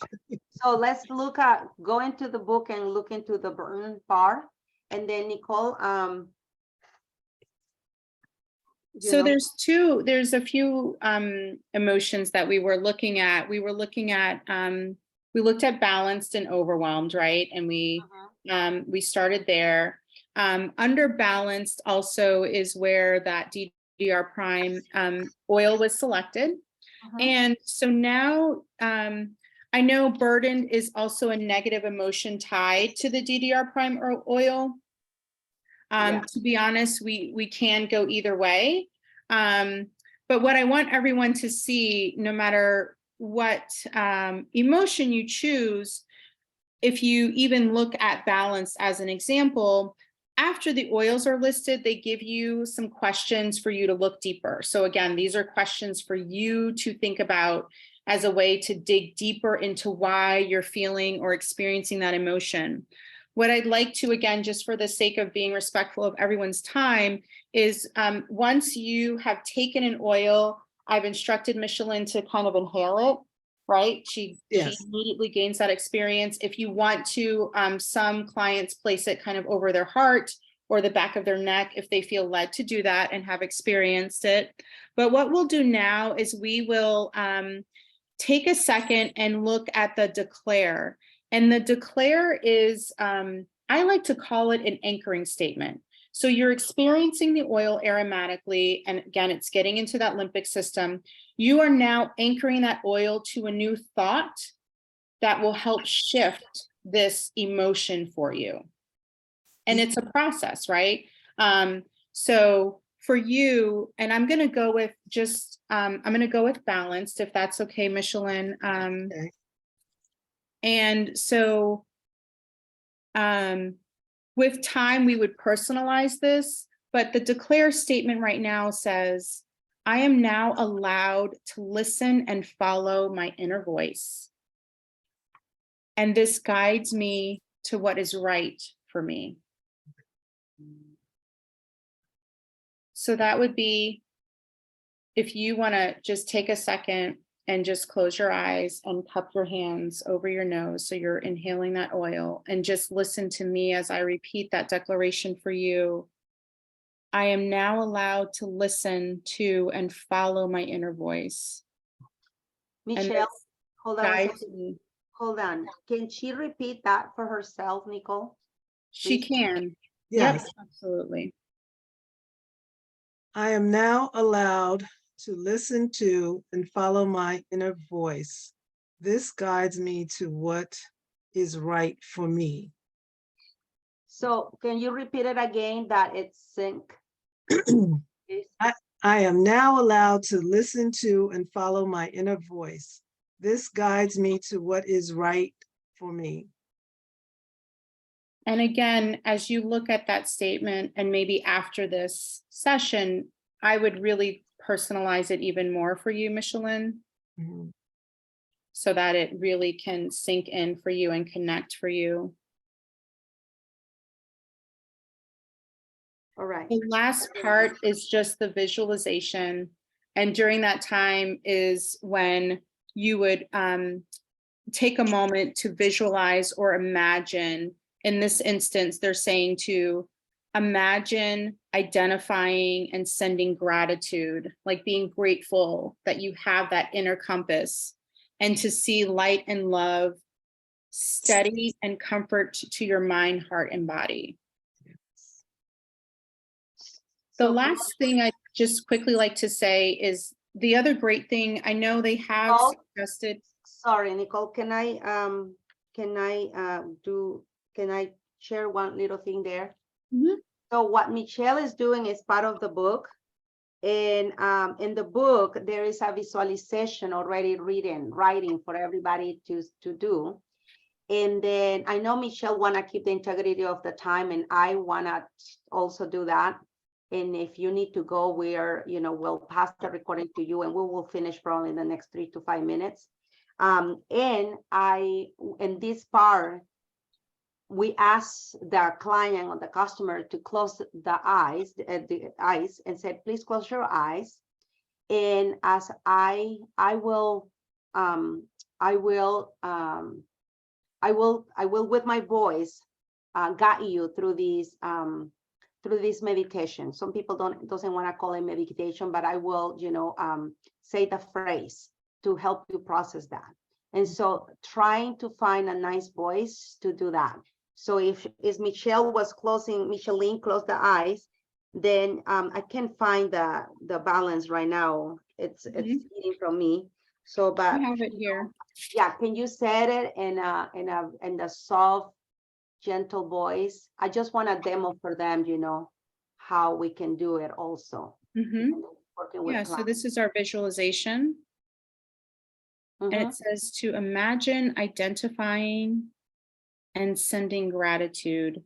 So let's go into the book and look into the burden part. And then Nicole, So there's a few emotions that we were looking at. We looked at balanced and overwhelmed, right? And we started there. Under balanced also is where that DDR prime oil was selected. And so now I know burdened is also a negative emotion tied to the DDR prime oil. To be honest, we can go either way. But what I want everyone to see, no matter what emotion you choose, if you even look at balance as an example, after the oils are listed, they give you some questions for you to look deeper. So again, these are questions for you to think about as a way to dig deeper into why you're feeling or experiencing that emotion. What I'd like to, again, just for the sake of being respectful of everyone's time, is once you have taken an oil, I've instructed Micheline to kind of inhale it, right? She immediately gains that experience. If you want to, some clients place it kind of over their heart or the back of their neck if they feel led to do that and have experienced it. But what we'll do now is we will take a second and look at the declare. And the declare is, I like to call it an anchoring statement. So you're experiencing the oil aromatically, and again, it's getting into that limbic system. You are now anchoring that oil to a new thought that will help shift this emotion for you. And it's a process, right? So for you, and I'm going to go with just, I'm going to go with balanced, if that's okay, Micheline. Okay. And so with time, we would personalize this, but the declare statement right now says, I am now allowed to listen and follow my inner voice. And this guides me to what is right for me. So that would be, if you want to just take a second and just close your eyes and cup your hands over your nose so you're inhaling that oil, and just listen to me as I repeat that declaration for you. I am now allowed to listen to and follow my inner voice. Michelle, hold on a guides second. me. Hold on. Can she repeat that for herself, Nicole? She Please. can. Yes. Yep, absolutely. I am now allowed to listen to and follow my inner voice. This guides me to what is right for me. So can you repeat it again that it's sync? I am now allowed to listen to and follow my inner voice. This guides me to what is right for me. And again, as you look at that statement, and maybe after this session, I would really personalize it even more for you, Micheline, so that it really can sink in for you and connect for you. All right. The last part is just the visualization. And during that time is when you would take a moment to visualize or imagine. In this instance, they're saying to imagine identifying and sending gratitude, like being grateful that you have that inner compass, and to see light and love, steady and comfort to your mind, heart, and body. The last thing I just quickly like to say is the other great thing, I know they have suggested. Sorry, Nicole, can can I share one little thing there? Mhm. So what Michelle is doing is part of the book. And in the book, there is a visualization already writing for everybody to do. And then I know Michelle wanna keep the integrity of the time, and I wanna also do that. And if you need to go, we'll pass the recording to you, and we will finish probably in the next 3 to 5 minutes. And in this part, we ask the client or the customer to close the eyes, and said, please close your eyes. And as I will with my voice guide you through this meditation. Some people doesn't want to call it meditation, but I will, say the phrase to help you process that. And so trying to find a nice voice to do that. So if Micheline closed the eyes, then I can't find the balance right now. It's eating from me. So, but I have it here. yeah, can you set it in a soft, gentle voice? I just want a demo for them, how we can do it also. Mhm. Working with Yeah, so clients. this is our visualization. And Mhm. it says to imagine identifying and sending gratitude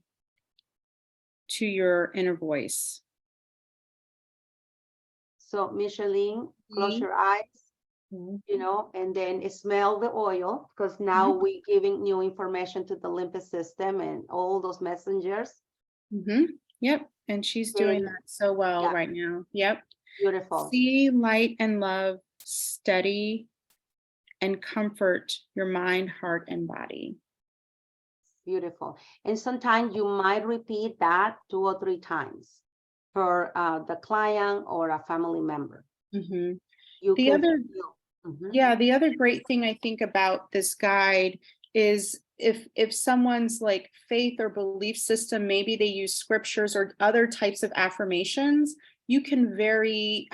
to your inner voice. So Micheline, close Mhm. your eyes, and then smell the oil, because now we're giving new information to the lymph system and all those messengers. Yep, and she's doing And that so well yeah. right now. Yep. Beautiful. See light and love steady and comfort your mind, heart, and body. Beautiful. And sometimes you might repeat that 2 or 3 times for the client or a family member. Mhm. You The can other feel. Mhm. Yeah, the other great thing I think about this guide is if someone's like faith or belief system, maybe they use scriptures or other types of affirmations, you can very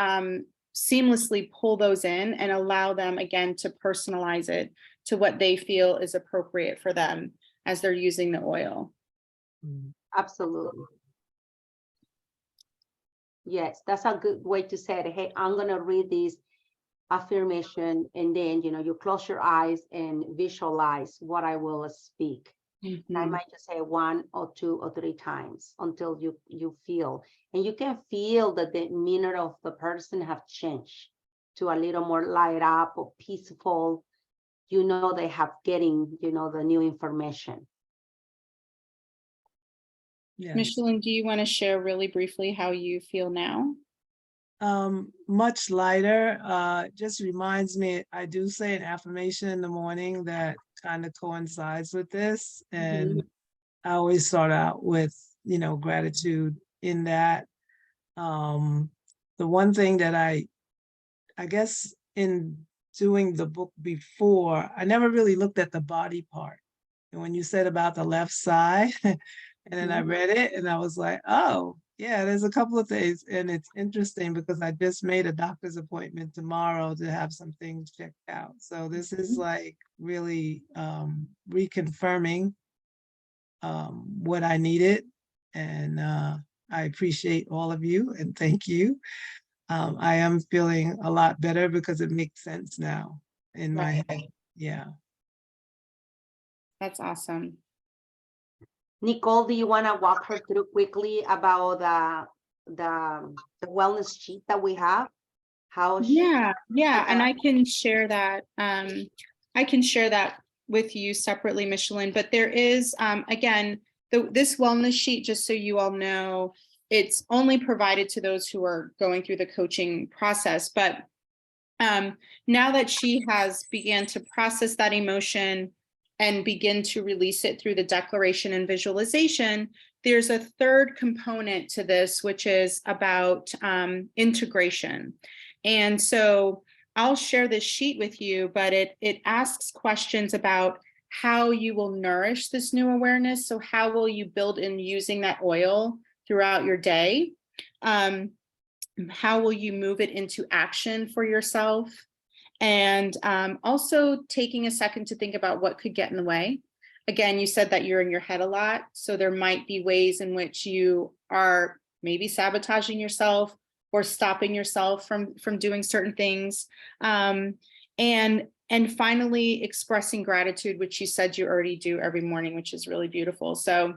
seamlessly pull those in and allow them again to personalize it to what they feel is appropriate for them as they're using the oil. Absolutely. Yes, that's a good way to say it. Hey, I'm going to read this affirmation, and then, you close your eyes and visualize what I will speak. I might just say 1 or 2 or 3 times until you feel, and you can feel that the demeanor of the person have changed to a little more light up or peaceful. They have getting, the new information. Yes. Micheline, do you want to share really briefly how you feel now? Much lighter. Just reminds me, I do say an affirmation in the morning that kind of coincides with this. And I always start out with, gratitude in that. The one thing that I guess in doing the book before, I never really looked at the body part. And when you said about the left side, and then I read it and I was like, oh, yeah, there's a couple of things. And it's interesting because I just made a doctor's appointment tomorrow to have some things checked out. So this is like really reconfirming what I needed. And I appreciate all of you and thank you. I am feeling a lot better because it makes sense now in my head. Yeah. That's awesome. Nicole, do you want to walk her through quickly about the wellness sheet that we have? How Yeah, and I can share that. I can share that with you separately, Micheline. But there is, again, this wellness sheet, just so you all know, it's only provided to those who are going through the coaching process. But now that she has began to process that emotion and begin to release it through the declaration and visualization, there's a third component to this, which is about integration. And so I'll share this sheet with you, but it asks questions about how you will nourish this new awareness. So how will you build in using that oil throughout your day? How will you move it into action for yourself? And also taking a second to think about what could get in the way. again, you said that you're in your head a lot. So there might be ways in which you are maybe sabotaging yourself or stopping yourself from doing certain things. And finally, expressing gratitude, which you said you already do every morning, which is really beautiful. So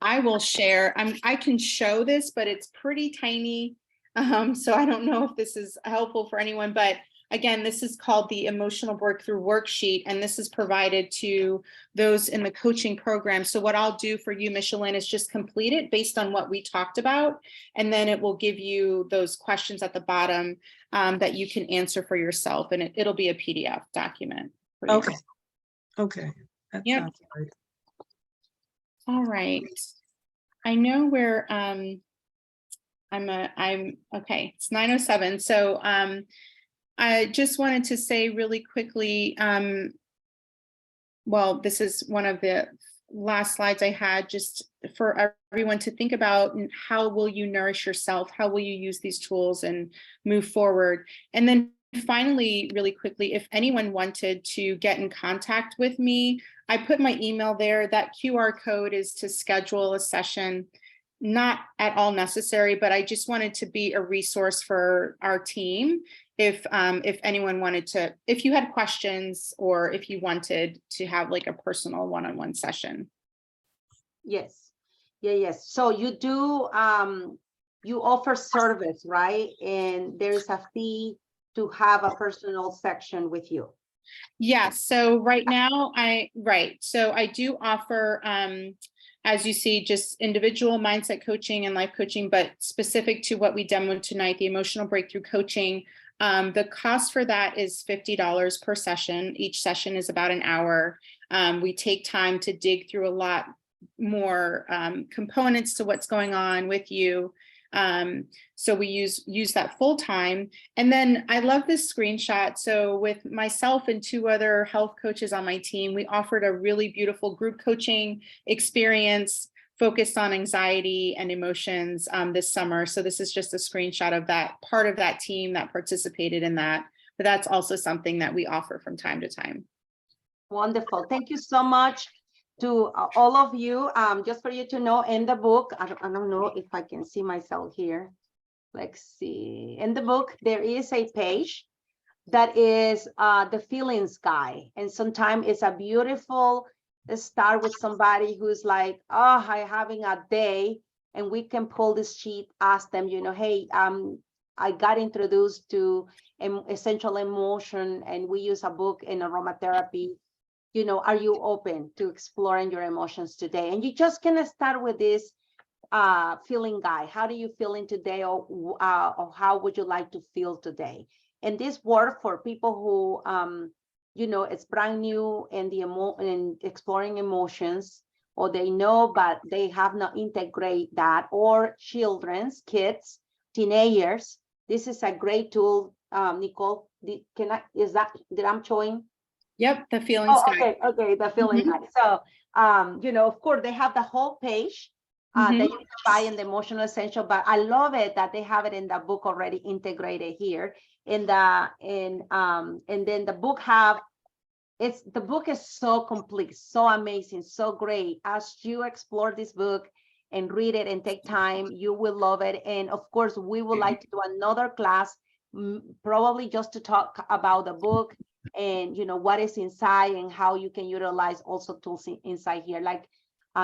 I will share, I can show this, but it's pretty tiny. So I don't know if this is helpful for anyone, but again, this is called the Emotional Breakthrough Worksheet, and this is provided to those in the coaching program. So what I'll do for you, Micheline, is just complete it based on what we talked about, and then it will give you those questions at the bottom that you can answer for yourself, and it'll be a PDF document. For you. Okay. Okay. That Yep. sounds great. All right. I know where I'm okay. It's 9:07. So I just wanted to say really quickly, well, this is one of the last slides I had, just for everyone to think about how will you nourish yourself? How will you use these tools and move forward? And then finally, really quickly, if anyone wanted to get in contact with me, I put my email there. That QR code is to schedule a session. Not at all necessary, but I just wanted to be a resource for our team. If anyone wanted to, if you had questions or if you wanted to have like a personal one-on-one session. Yes. Yes. So you do, you offer service, right? And there is a fee to have a personal section with you. Yeah, so right now, so I do offer, as you see, just individual mindset coaching and life coaching, but specific to what we demoed tonight, the emotional breakthrough coaching. The cost for that is $50 per session. Each session is about an hour. We take time to dig through a lot more components to what's going on with you. So we use that full time. And then I love this screenshot. So with myself and 2 other health coaches on my team, we offered a really beautiful group coaching experience focused on anxiety and emotions this summer. So this is just a screenshot of that part of that team that participated in that. But that's also something that we offer from time to time. Wonderful. Thank you so much to all of you. Just for you to know, in the book, I don't know if I can see myself here. Let's see. In the book, there is a page that is the feelings guide. And sometimes it's a beautiful start with somebody who's like, oh, I'm having a day. And we can pull this sheet, ask them, you know, hey, I got introduced to essential emotion, and we use a book in aromatherapy. You know, are you open to exploring your emotions today? And you just gonna start with this feeling guide. How do you feel in today, or how would you like to feel today? And this work for people who, you know, it's brand new in the in exploring emotions, or they know but they have not integrate that, or kids, teenagers. This is a great tool. Nicole, did I'm showing? Yep, the feelings guide. Okay, the feeling guide. So, you know, of course, they have the whole page that you can buy in the Emotional Essential, but I love it that they have it in the book already integrated here. And then the book the book is so complete, so amazing, so great. As you explore this book and read it and take time, you will love it. And of course, we would like to do another class, probably just to talk about the book and, you know, what is inside and how you can utilize also tools inside here. Like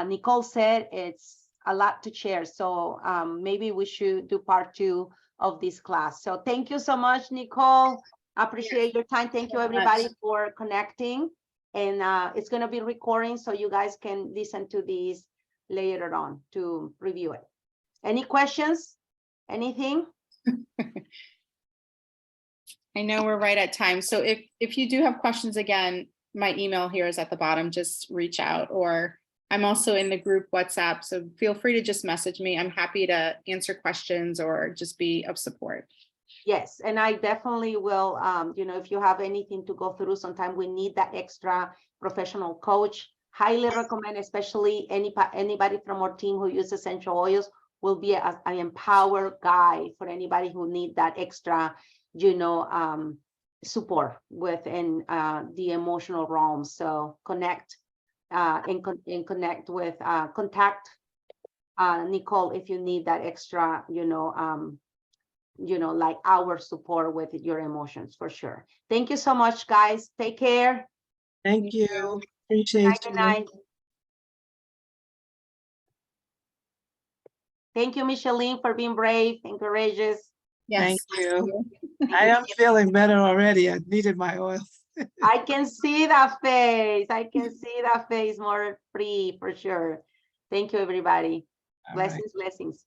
Nicole said, it's a lot to share. So maybe we should do part 2 of this class. So thank you so much, Nicole. I appreciate your time. Thank you, everybody, for connecting. And it's going to be recording, so you guys can listen to these later on to review it. Any questions? Anything? I know we're right at time. So if you do have questions, again, my email here is at the bottom. Just reach out, or I'm also in the group WhatsApp. So feel free to just message me. I'm happy to answer questions or just be of support. Yes, and I definitely will, you know, if you have anything to go through, sometimes we need that extra professional coach. Highly recommend, especially anybody from our team who uses essential oils will be an empowered guide for anybody who need that extra, you know, support within the emotional realm. So connect and connect with, contact Nicole if you need that extra, like our support with your emotions, for sure. Thank you so much, guys. Take care. Thank you. Appreciate Good you. night. Thank you, Micheline, for being brave and courageous. Thank Yes. you. I am feeling better already. I needed my oil. I can see that face. I can see that face more free, for sure. Thank you, everybody. All right. Blessings, blessings.